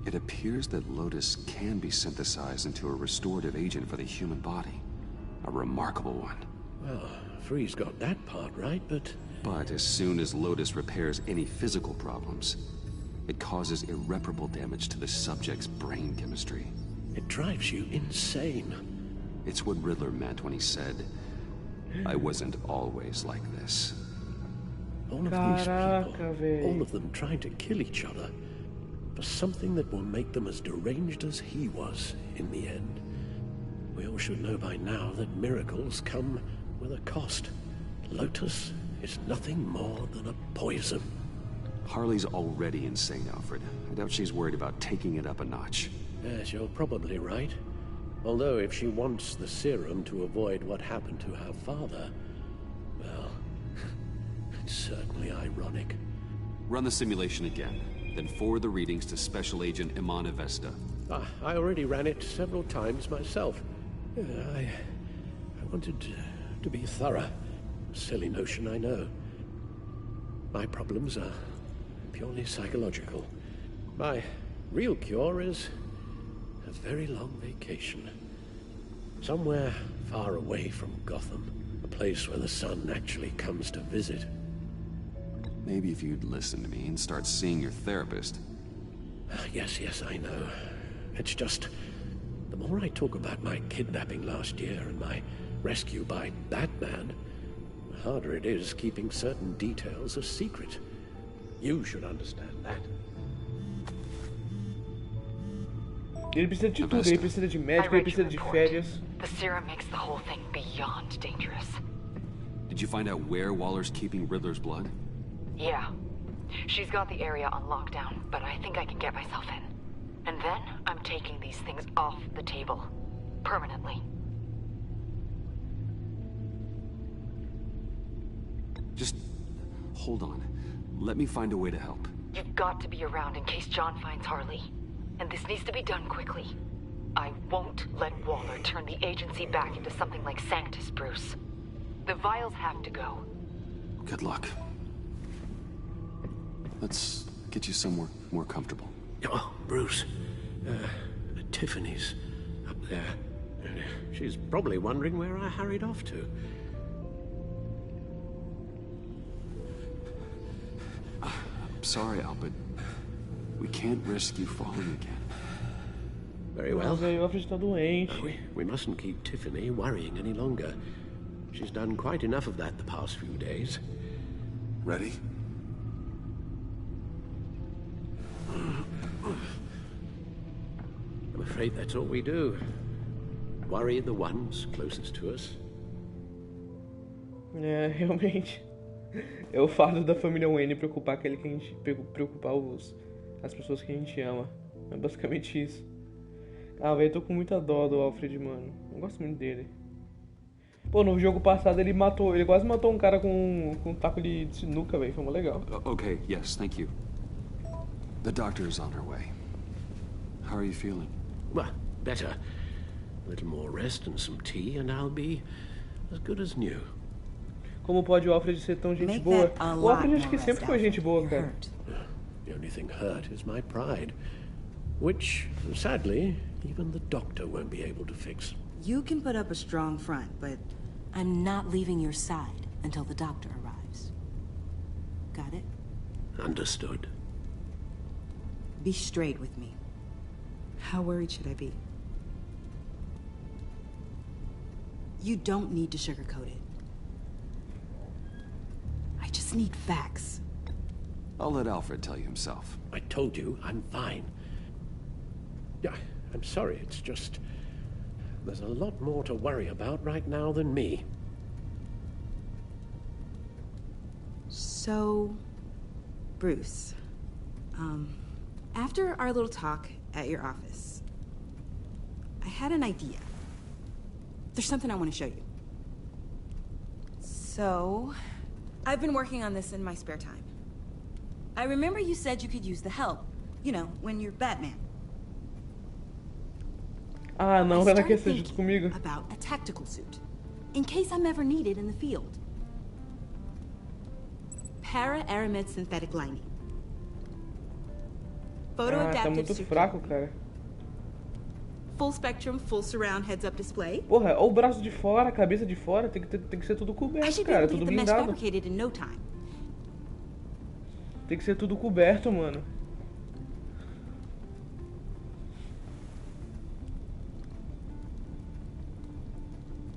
It appears that Lotus can be synthesized into a restorative agent for the human body. A remarkable one. Well, Freeze got that part right, but as soon as Lotus repairs any physical problems, it causes irreparable damage to the subject's brain chemistry. It drives you insane. It's what Riddler meant when he said, I wasn't always like this. All of these people, all of them trying to kill each other for something that will make them as deranged as he was in the end. We all should know by now that miracles come with a cost. Lotus is nothing more than a poison. Harley's already insane, Alfred. I doubt she's worried about taking it up a notch. Yes, you're probably right. Although if she wants the serum to avoid what happened to her father, well, it's certainly ironic. Run the simulation again, then forward the readings to Special Agent Iman Avesta. I already ran it several times myself. I wanted to be thorough. Silly notion, I know. My problems are purely psychological. My real cure is a very long vacation. Somewhere far away from Gotham. A place where the sun actually comes to visit. Maybe if you'd listen to me and start seeing your therapist. Yes, I know. It's just, the more I talk about my kidnapping last year and my rescue by Batman, the harder it is keeping certain details a secret. You should understand that. Ele precisa de tudo, ele precisa de médico, ele precisa de férias. The serum makes the whole thing beyond dangerous. Did you find out where Waller's keeping Riddler's blood? Yeah. She's got the area on lockdown, but I think I can get myself in. And then I'm taking these things off the table. Permanently. Just hold on. Let me find a way to help. You've got to be around in case John finds Harley. And this needs to be done quickly. I won't let Waller turn the agency back into something like Sanctus, Bruce. The vials have to go. Good luck. Let's get you somewhere more comfortable. Oh, Bruce. Tiffany's up there. She's probably wondering where I hurried off to. I'm sorry, Al, but we can't risk you falling again. Very well. We mustn't keep Tiffany worrying any longer. She's done quite enough of that the past few days. Ready? I'm afraid that's all we do. Worry the ones closest to us. É, realmente. É o fato da família Wayne preocupar aquele que a gente preocupar as pessoas que a gente ama. É basicamente isso. Ah, velho, tô com muita dó do Alfred, mano. Eu gosto muito dele. Pô, no jogo passado ele quase matou um cara com um taco de sinuca, velho. Foi muito legal. Okay, yes, thank you. The doctor is on her way. How are you feeling? Well, better. A little more rest and some tea and I'll be as good as new. Como pode o Alfred ser tão gente boa? O Alfred acho que sempre foi gente boa, cara. The only thing hurt is my pride, which, sadly, even the doctor won't be able to fix. You can put up a strong front, but I'm not leaving your side until the doctor arrives. Got it? Understood. Be straight with me. How worried should I be? You don't need to sugarcoat it. I just need facts. I'll let Alfred tell you himself. I told you, I'm fine. Yeah, I'm sorry, it's just... There's a lot more to worry about right now than me. So, Bruce, after our little talk at your office, I had an idea. There's something I want to show you. So, I've been working on this in my spare time. I remember you said you could use the help. You know, when you're Batman. Ah, não, ela quer ser junto comigo. About a tactical suit, in case I'm ever needed in the field. Para-aramid synthetic lining. Photo-adaptive tá muito fraco, cara. Full spectrum, full surround heads-up display. Porra, olha o braço de fora, a cabeça de fora, tem que ser tudo coberto, cara, tudo blindado. In no time. Tem que ser tudo coberto, mano.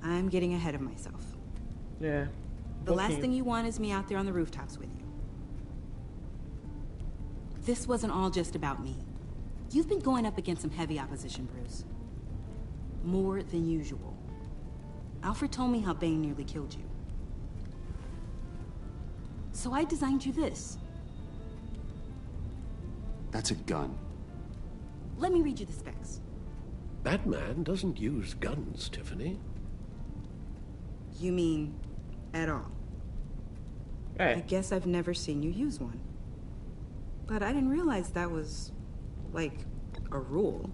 I'm getting ahead of myself. Yeah. The last thing you want is me out there on the rooftops with you. This wasn't all just about me. You've been going up against some heavy opposition, Bruce. More than usual. Alfred told me how Bane nearly killed you. So I designed you this. That's a gun. Let me read you the specs. Batman doesn't use guns, Tiffany. You mean at all? Hey. I guess I've never seen you use one. But I didn't realize that was, like, a rule.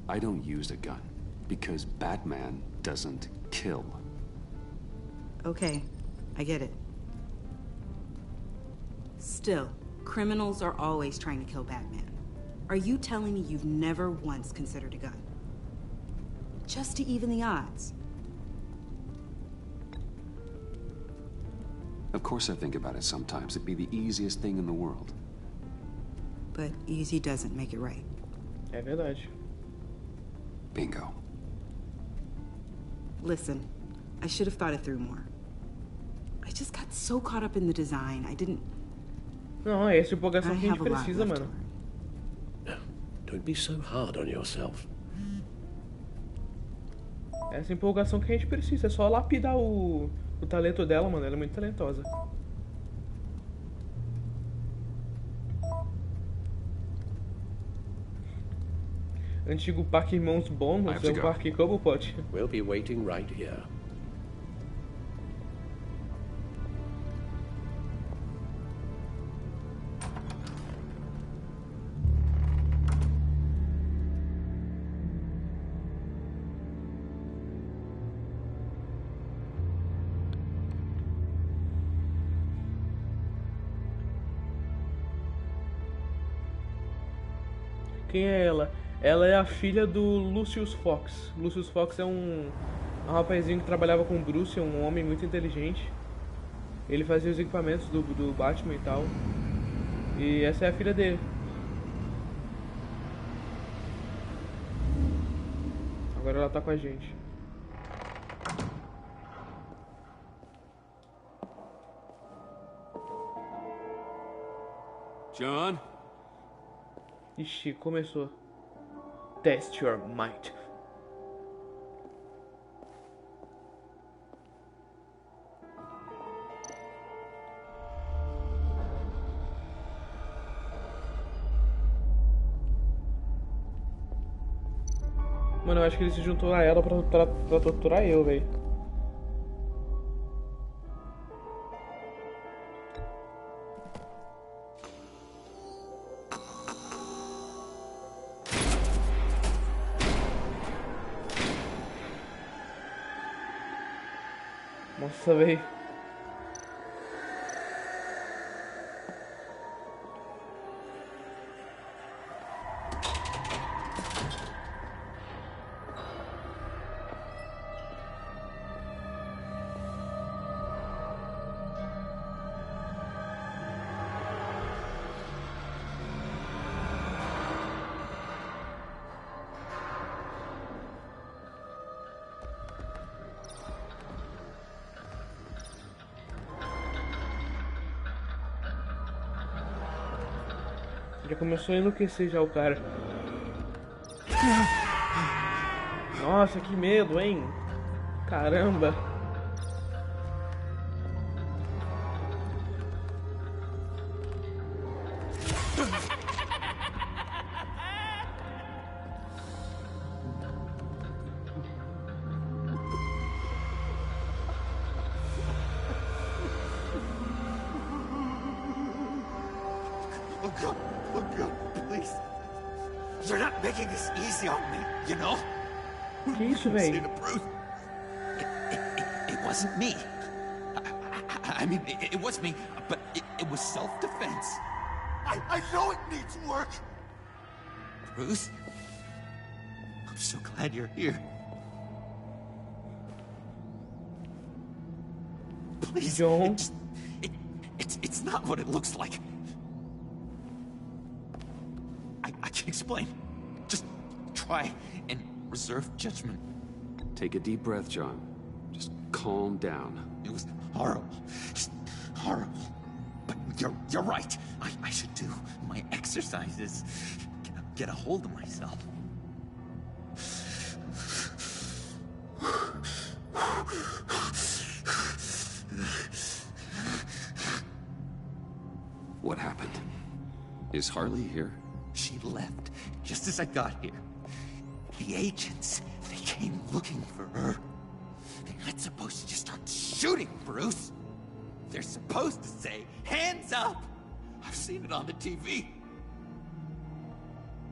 I don't use a gun because Batman doesn't kill. Okay, I get it. Still, criminals are always trying to kill Batman. Are you telling me you've never once considered a gun? Just to even the odds? Of course I think about it sometimes. It'd be the easiest thing in the world. But easy doesn't make it right. É verdade. Bingo. Listen, I should have thought it through more. I just got so caught up in the design, I didn't... Não, é essa empolgação que a gente precisa, mano. Don't be so hard on yourself. Essa empolgação que a gente precisa. É só lapidar o talento dela, mano. Ela é muito talentosa. Antigo Parque Irmãos Bônus é o Parque Cobblepot. We'll be waiting right here. Quem é ela? Ela é a filha do Lucius Fox. Lucius Fox é um rapazinho que trabalhava com o Bruce, é um homem muito inteligente. Ele fazia os equipamentos do Batman e tal. E essa é a filha dele. Agora ela tá com a gente. John? Ixi, começou. Test your might. Mano, eu acho que ele se juntou a ela pra torturar eu, velho. Nossa, velho. Já começou a enlouquecer já o cara. Nossa, que medo, hein? Caramba. You're not making this easy on me, you know? Que isso, velho? It wasn't me. I mean, it was me, but it was self-defense. I know it needs work. Bruce, I'm so glad you're here. Please, John. It's not what it looks like. I can explain. Just try and reserve judgment. Take a deep breath, John. Just calm down. It was horrible. Just horrible. But you're right. I should do my exercises. Get a hold of myself. What happened? Is Harley here? She left just as I got here. The agents, they came looking for her. They're not supposed to just start shooting, Bruce. They're supposed to say, hands up! I've seen it on the TV.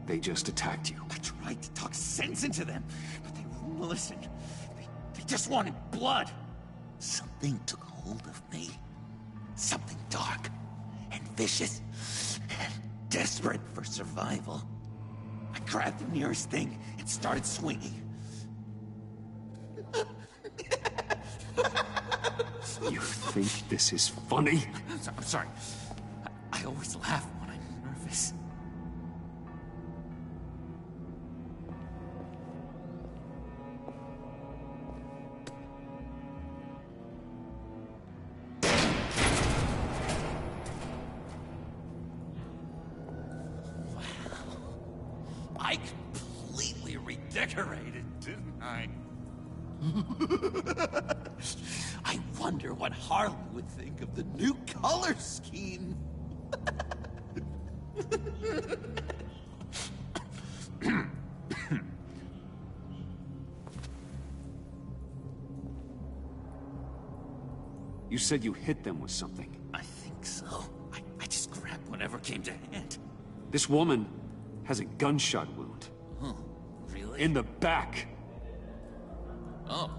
They just attacked you. I tried to talk sense into them, but they wouldn't listen. They just wanted blood. Something took hold of me. Something dark and vicious and desperate for survival. I grabbed the nearest thing and started swinging. You think this is funny? I'm sorry. I always laugh when I'm nervous. I completely redecorated, didn't I? I wonder what Harley would think of the new color scheme. You said you hit them with something. I think so. I just grabbed whatever came to hand. This woman has a gunshot wound. Huh, really? In the back. Oh,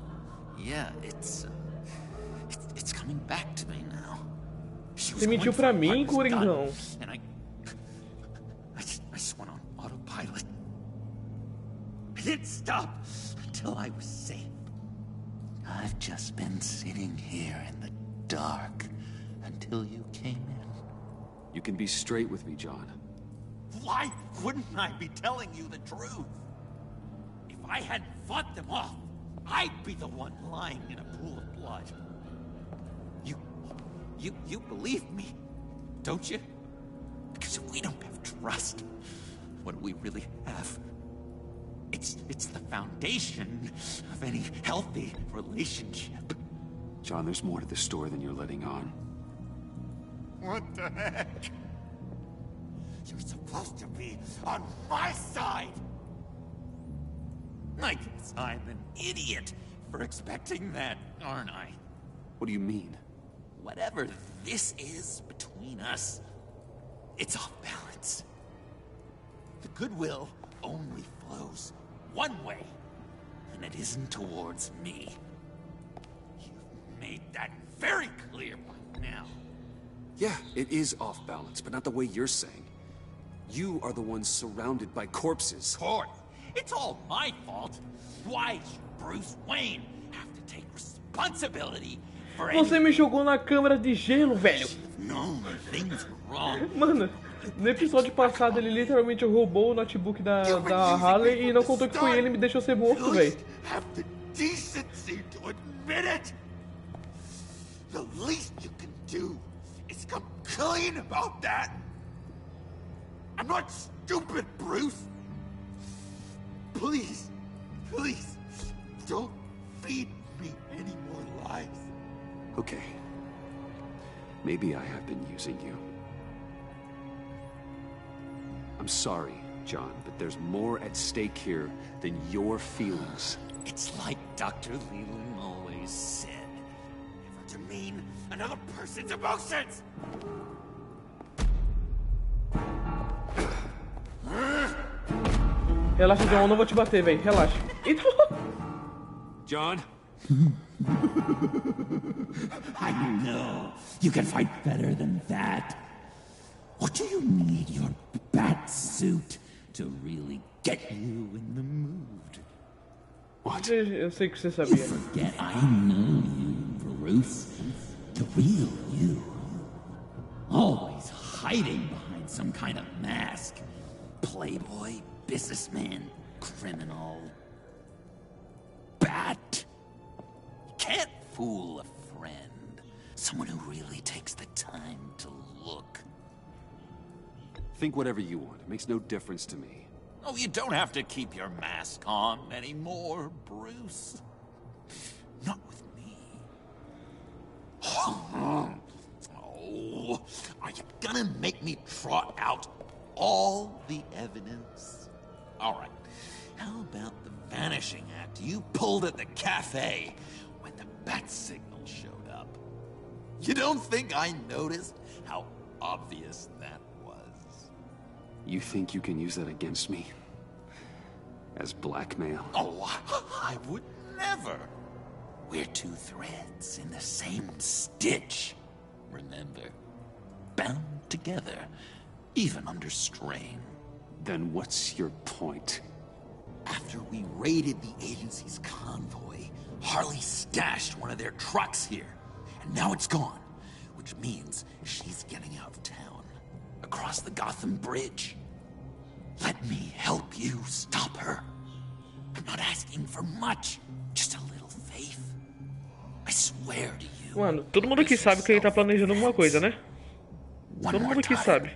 yeah, it's coming back to me now. Você mentiu pra mim, Coringão. And I just went on autopilot. I didn't stop until I was safe. I've just been sitting here in the dark until you came in. You can be straight with me, John. Why wouldn't I be telling you the truth? If I hadn't fought them off, I'd be the one lying in a pool of blood. You believe me, don't you? Because if we don't have trust, what do we really have? It's the foundation of any healthy relationship. John, there's more to this story than you're letting on. What the heck? You're supposed to be on my side! I guess I'm an idiot for expecting that, aren't I? What do you mean? Whatever this is between us, it's off balance. The goodwill only flows one way, and it isn't towards me. You've made that very clear by now. Yeah, it is off balance, but not the way you're saying. You are the ones surrounded by corpses. Court, it's all my fault. Why should Bruce Wayne have to take responsibility for Você me jogou na câmara de gelo, velho. No, things wrong. Mano, no episódio passado ele literalmente roubou o notebook da Harley e não contou que foi ele e me deixou ser morto, velho. Have the decency to admit it. The least you can do is come clean about that. I'm not stupid, Bruce. Please, please, don't feed me any more lies. Okay. Maybe I have been using you. I'm sorry, John, but there's more at stake here than your feelings. It's like Dr. Leland always said. Never demean another person's emotions! Relaxa, John, eu não vou te bater, velho. Relaxa. John? I know. You can fight better than that. Or do you need your bat suit to really get you in the mood? What? Eu sei que você sabia. You forget I know you, Bruce. The real you. Always hiding behind some kind of mask. Playboy, businessman, criminal. Bat. You can't fool a friend. Someone who really takes the time to look. Think whatever you want. It makes no difference to me. Oh, you don't have to keep your mask on anymore, Bruce. Not with me. Oh, are you gonna make me trot out all the evidence? All right. How about the vanishing act you pulled at the cafe when the bat signal showed up? You don't think I noticed how obvious that was? You think you can use that against me? As blackmail? Oh, I would never. We're two threads in the same stitch. Remember? Bound together, even under strain. Then what's your point? After we raided the agency's convoy, Harley stashed one of their trucks here. And now it's gone, which means she's getting out of town, across the Gotham Bridge. Let me help you stop her. I'm not asking for much, just a little faith. I swear to you. Mano, todo mundo aqui sabe que ele tá planejando alguma coisa, né? Todo mundo aqui sabe.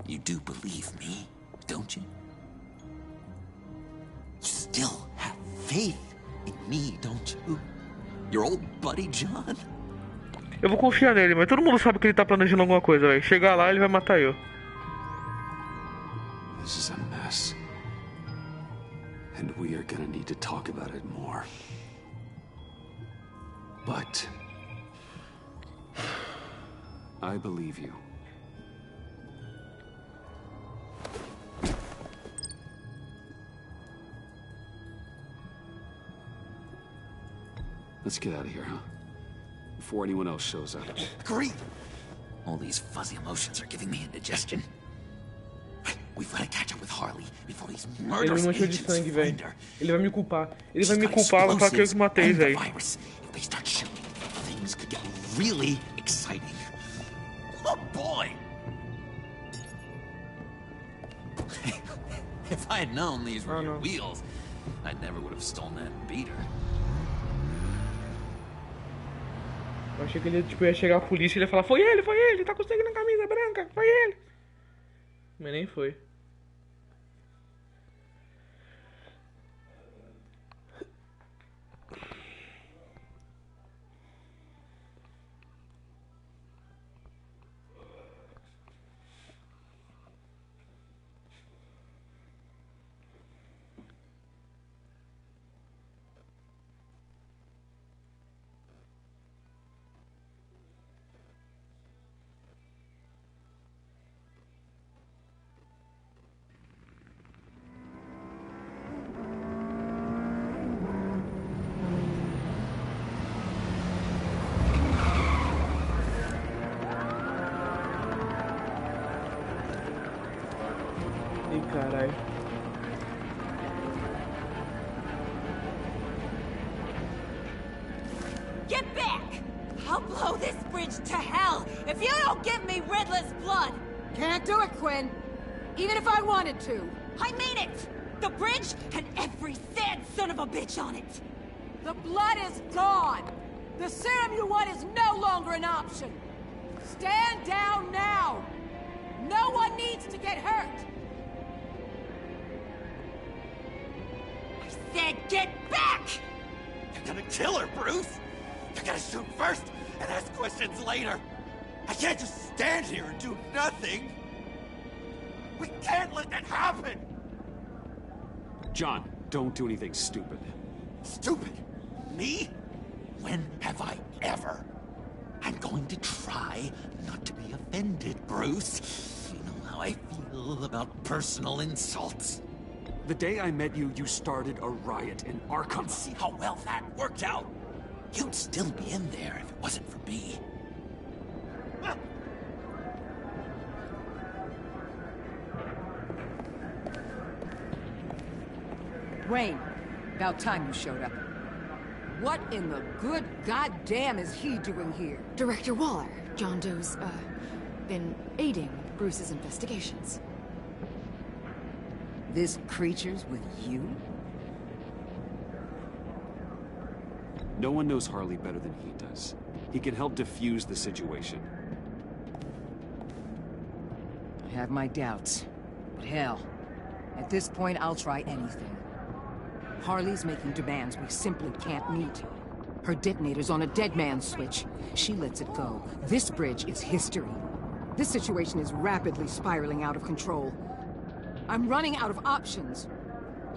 You do believe me, don't you? You still have faith in me, don't you? Your old buddy John? Eu vou confiar nele, mas todo mundo sabe que ele tá planejando alguma coisa, velho. Chegar lá, ele vai matar eu. This is a mess. And we are gonna need to talk about it more. But I believe you. Let's get out of here, huh? Before anyone else shows up. Agreed. All these fuzzy emotions are giving me indigestion. We've got to catch up with Harley before these murderous agents find her. Ele vai me culpar. Ele vai me culpar, vai falar que eu que matei, velho. If they start shooting, things could get really exciting. Oh boy! If I had known these were your wheels, I never would have stolen that beater. Eu achei que ele tipo, ia chegar a polícia e ele ia falar: foi ele, tá conseguindo a camisa branca, foi ele. Mas nem foi. Caralho. Get back! I'll blow this bridge to hell if you don't give me Riddler's blood! Can't do it, Quinn. Even if I wanted to. I mean it! The bridge and every sad son of a bitch on it! The blood is gone! The serum you want is no longer an option! Stand down now! No one needs to get hurt! Said get back! You're gonna kill her, Bruce! You're gonna shoot first and ask questions later! I can't just stand here and do nothing! We can't let that happen! John, don't do anything stupid. Stupid? Me? When have I ever? I'm going to try not to be offended, Bruce. You know how I feel about personal insults. The day I met you, you started a riot in Arkham. See how well that worked out? You'd still be in there if it wasn't for me. Wayne, about time you showed up. What in the good goddamn is he doing here? Director Waller. John Doe's, been aiding Bruce's investigations. This creature's with you? No one knows Harley better than he does. He can help defuse the situation. I have my doubts. But hell, at this point I'll try anything. Harley's making demands we simply can't meet. Her detonator's on a dead man's switch. She lets it go. This bridge is history. This situation is rapidly spiraling out of control. I'm running out of options.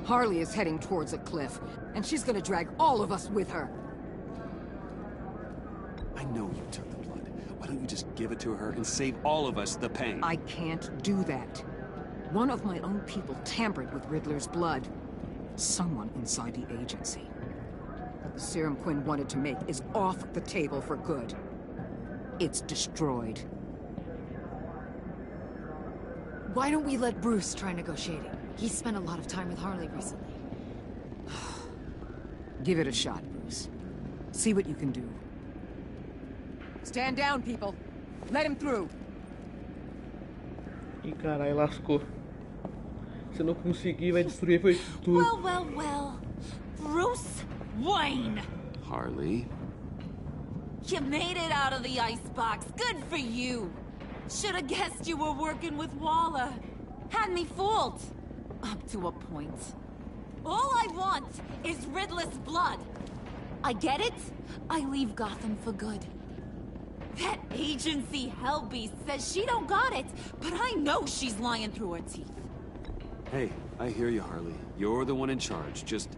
Harley is heading towards a cliff, and she's gonna drag all of us with her. I know you took the blood. Why don't you just give it to her and save all of us the pain? I can't do that. One of my own people tampered with Riddler's blood. Someone inside the agency. But the serum Quinn wanted to make is off the table for good. It's destroyed. Why don't we let Bruce try negotiating? He's spent a lot of time with Harley recently. Give it a shot, Bruce. See what you can do. Stand down, people. Let him through. Ih, caralho, lascou. Se não conseguir, vai destruir foi tudo. Well. Bruce Wayne. Harley. You made it out of the icebox. Good for you. Should have guessed you were working with Waller. Had me fooled. Up to a point. All I want is Riddler's blood. I get it. I leave Gotham for good. That agency hellbeast says she don't got it, but I know she's lying through her teeth. Hey, I hear you, Harley. You're the one in charge. Just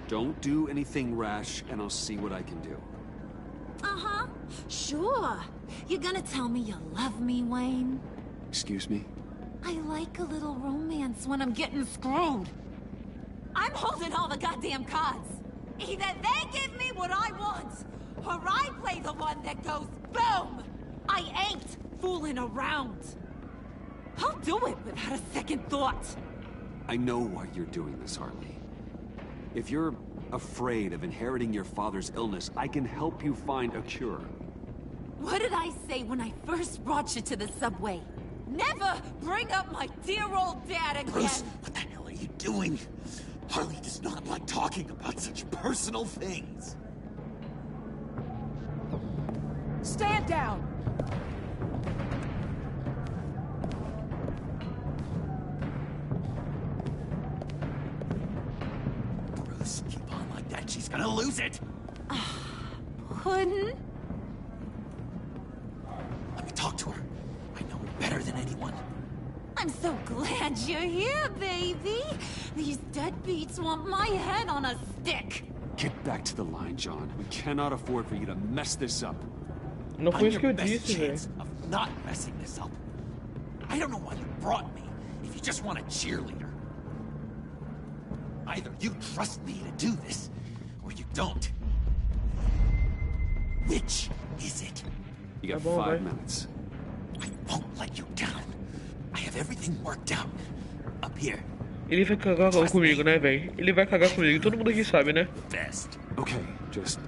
don't do anything rash, and I'll see what I can do. Uh-huh. Sure. You're gonna tell me you love me, Wayne? Excuse me? I like a little romance when I'm getting screwed. I'm holding all the goddamn cards. Either they give me what I want, or I play the one that goes boom! I ain't fooling around. I'll do it without a second thought. I know why you're doing this, Harley. If you're afraid of inheriting your father's illness, I can help you find a cure. What did I say when I first brought you to the subway? Never bring up my dear old dad again! Bruce, what the hell are you doing? Harley does not like talking about such personal things. Stand down! Bruce, keep on like that. She's gonna lose it. Puddin'? Let me talk to her. I know her better than anyone. I'm so glad you're here, baby. These deadbeats want my head on a stick. Get back to the line, John. We cannot afford for you to mess this up. Não foi isso que eu I'm your best disse, velho. chance of not messing this up. I don't know why you brought me if you just want a cheerleader. Either you trust me to do this, or you don't. Which is it? You got 5 minutes. I won't let you down. I have everything worked out. Up here. Ele vai cagar comigo, né, velho? Ele vai cagar comigo. Todo mundo aqui sabe, né? Best. Okay, just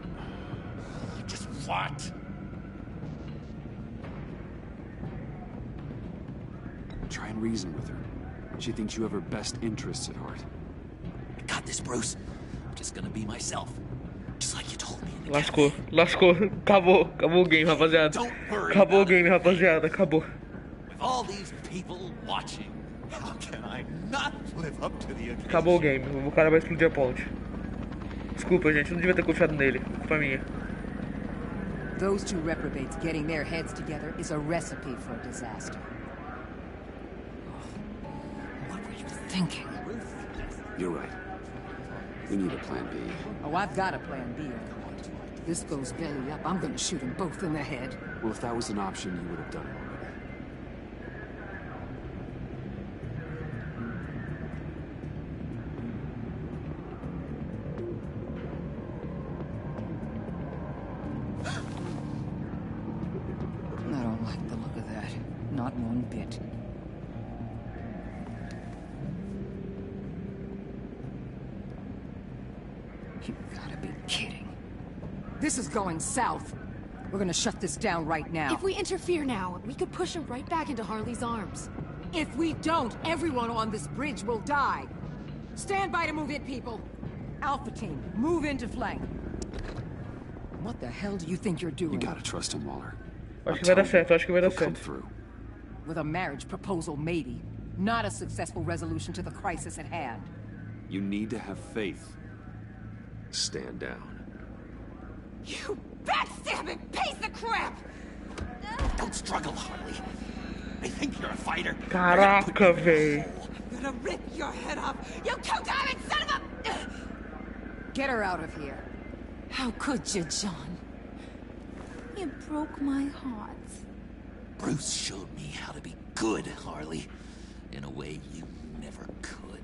what? Try and reason with her. She thinks you have her best interests at heart. I got this, Bruce. I'm just gonna be myself. Just like you told me. Lascou. Acabou o game, rapaziada. Acabou o game, rapaziada. Acabou. With all these people watching, how can I not live up to the occasion? Acabou o game. O cara vai explodir a ponte. Desculpa, gente. Não devia ter confiado nele. Culpa minha. Those two reprobates getting their heads together is a recipe for a disaster. What were you thinking? You're right. We need a plan B. Oh, I've got a plan B. If this goes belly up, I'm gonna shoot them both in the head. Well, if that was an option, you would have done it already. I don't like the look of that. Not one bit. You've gotta be kidding. This is going south. We're gonna shut this down right now. If we interfere now, we could push him right back into Harley's arms. If we don't, everyone on this bridge will die. Stand by to move in, people. Alpha team, move into flank. What the hell do you think you're doing? You gotta trust him, Waller. Acho que vai dar certo, acho que vai dar certo. With a marriage proposal, maybe. Not a successful resolution to the crisis at hand. You need to have faith. Stand down. You backstabbing piece of crap! Don't struggle, Harley. I think you're a fighter. Caraca, velho. I'm gonna rip your head off, you two-timing son of a... Get her out of here. How could you, John? You broke my heart. Bruce showed me how to be good, Harley. In a way you never could.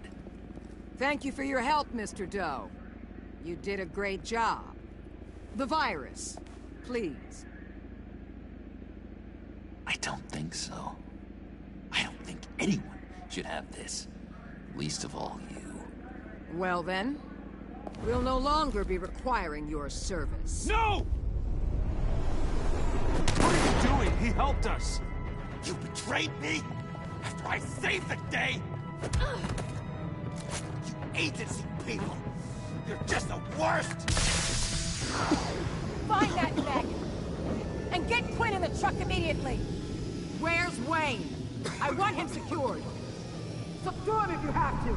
Thank you for your help, Mr. Doe. You did a great job. The virus, please. I don't think so. I don't think anyone should have this. Least of all you. Well then, we'll no longer be requiring your service. No! What are you doing? He helped us. You betrayed me after I saved the day. You agency people. You're just the worst. Find that bag and get Quinn in the truck immediately. Where's Wayne? I want him secured. Subdue him if you have to.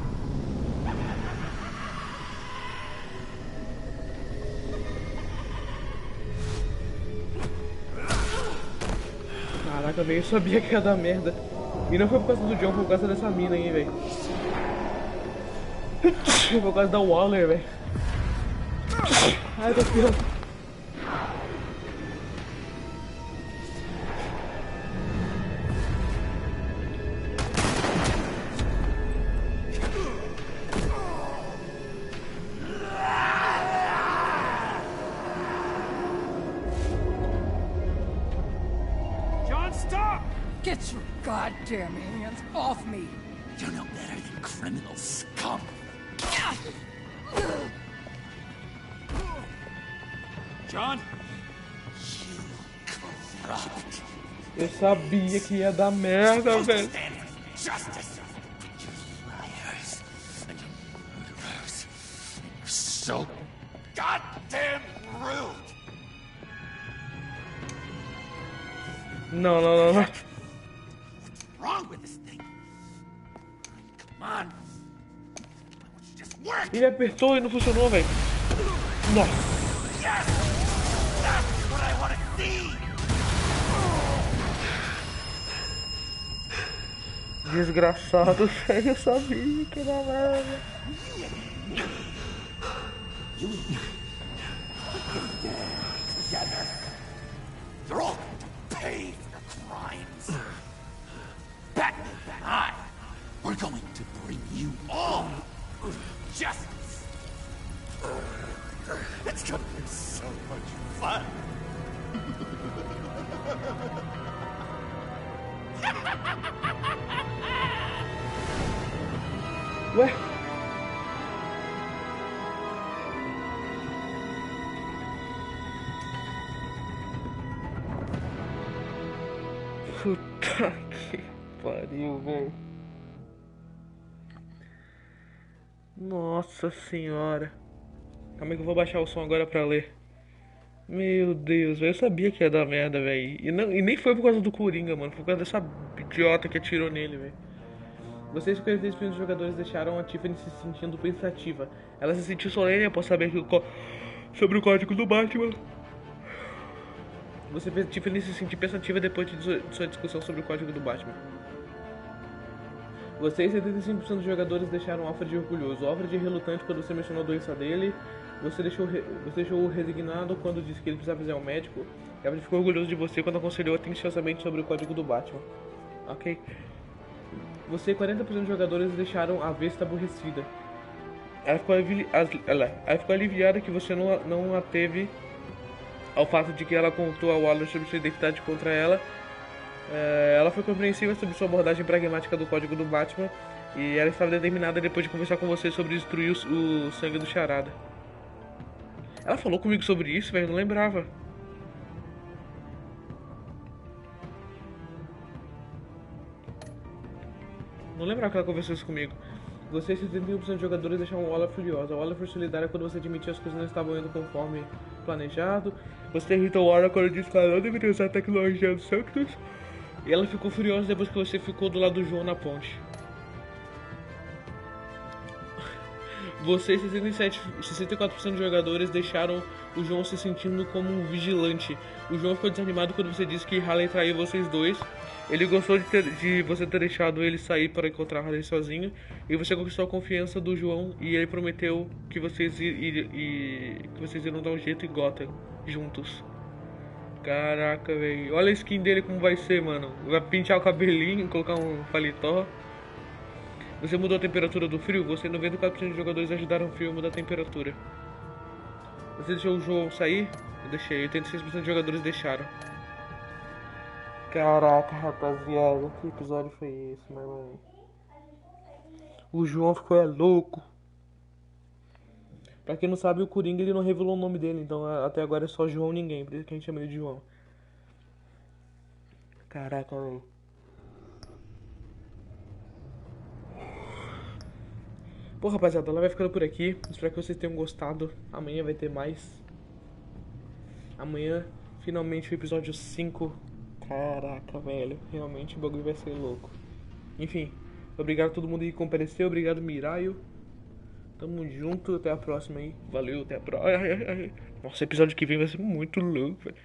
Caraca, eu nem sabia que ia dar merda. E não foi por causa do John, foi por causa dessa mina aí, velho. Foi por causa da Waller, velho. Ai, tô pirando. Get your goddamn hands off me! You're no better than criminal scum. John? You corrupt. Eu sabia que ia dar merda, velho. Justice. You liars and you murderers. You're so goddamn rude. Não, não, não, não. Wrong with this thing? Come on. Why don't you just work? Ele apertou e não funcionou, velho. Nossa. Yes! That's what I want to see! Desgraçado, velho. Eu sabia que era merda. You and me. Together. You're all going to pay for your crimes. Batman and I, we're going to bring you all justice. It's gonna be so much fun. Ué? Puta que pariu, velho. Nossa senhora. Calma aí que eu vou baixar o som agora pra ler. Meu Deus, velho. Eu sabia que ia dar merda, velho. E nem foi por causa do Coringa, mano. Foi por causa dessa idiota que atirou nele, velho. Vocês 56% dos jogadores deixaram a Tiffany se sentindo pensativa. Ela se sentiu solene após saber sobre o código do Batman. Você fez Tiffany se sentir pensativa depois de sua discussão sobre o código do Batman. Vocês 75% dos jogadores deixaram o Alfred orgulhoso. O Alfred relutante quando você mencionou a doença dele. Você deixou-o resignado quando disse que ele precisava ir ao médico. E Alfred ficou orgulhoso de você quando aconselhou atenciosamente sobre o código do Batman. Ok. Você 40% dos jogadores deixaram a Vesta aborrecida. Ela ficou aliviada que você não a teve ao fato de que ela contou a Waller sobre sua identidade contra ela. Ela foi compreensiva sobre sua abordagem pragmática do código do Batman. E ela estava determinada depois de conversar com você sobre destruir o sangue do Charada. Ela falou comigo sobre isso, velho, eu não lembrava. Não lembrava que ela conversou isso comigo. Você 71% de jogadores deixaram o Waller furiosa. A Waller foi solidária quando você admitiu as coisas não estavam indo conforme planejado. Você irritou a Waller quando disse que ela não deveria usar a tecnologia do Sanctus. E ela ficou furiosa depois que você ficou do lado do João na ponte. Vocês, 64% de jogadores, deixaram o João se sentindo como um vigilante. O João ficou desanimado quando você disse que Harley traiu vocês dois. Ele gostou de você ter deixado ele sair para encontrar Harley sozinho. E você conquistou a confiança do João. E ele prometeu que vocês iriam dar um jeito em Gotham juntos. Caraca, velho. Olha a skin dele como vai ser, mano. Vai pintar o cabelinho, colocar um paletó. Você mudou a temperatura do frio? Você e 94% de jogadores ajudaram o frio a mudar a temperatura. Você deixou o João sair? Eu deixei. 86% de jogadores deixaram. Caraca, rapaziada. Que episódio foi esse, meu irmão? O João ficou louco. Pra quem não sabe, o Coringa ele não revelou o nome dele. Então até agora é só João ninguém. Por isso que a gente chama ele de João. Caraca, velho. Bom, rapaziada, ela vai ficando por aqui. Espero que vocês tenham gostado. Amanhã vai ter mais. Amanhã, finalmente, o episódio 5. Caraca, velho. Realmente o bagulho vai ser louco. Enfim, obrigado a todo mundo que compareceu. Obrigado, Miraio. Tamo junto. Até a próxima aí. Valeu, até a próxima. Nossa, o episódio que vem vai ser muito louco, velho.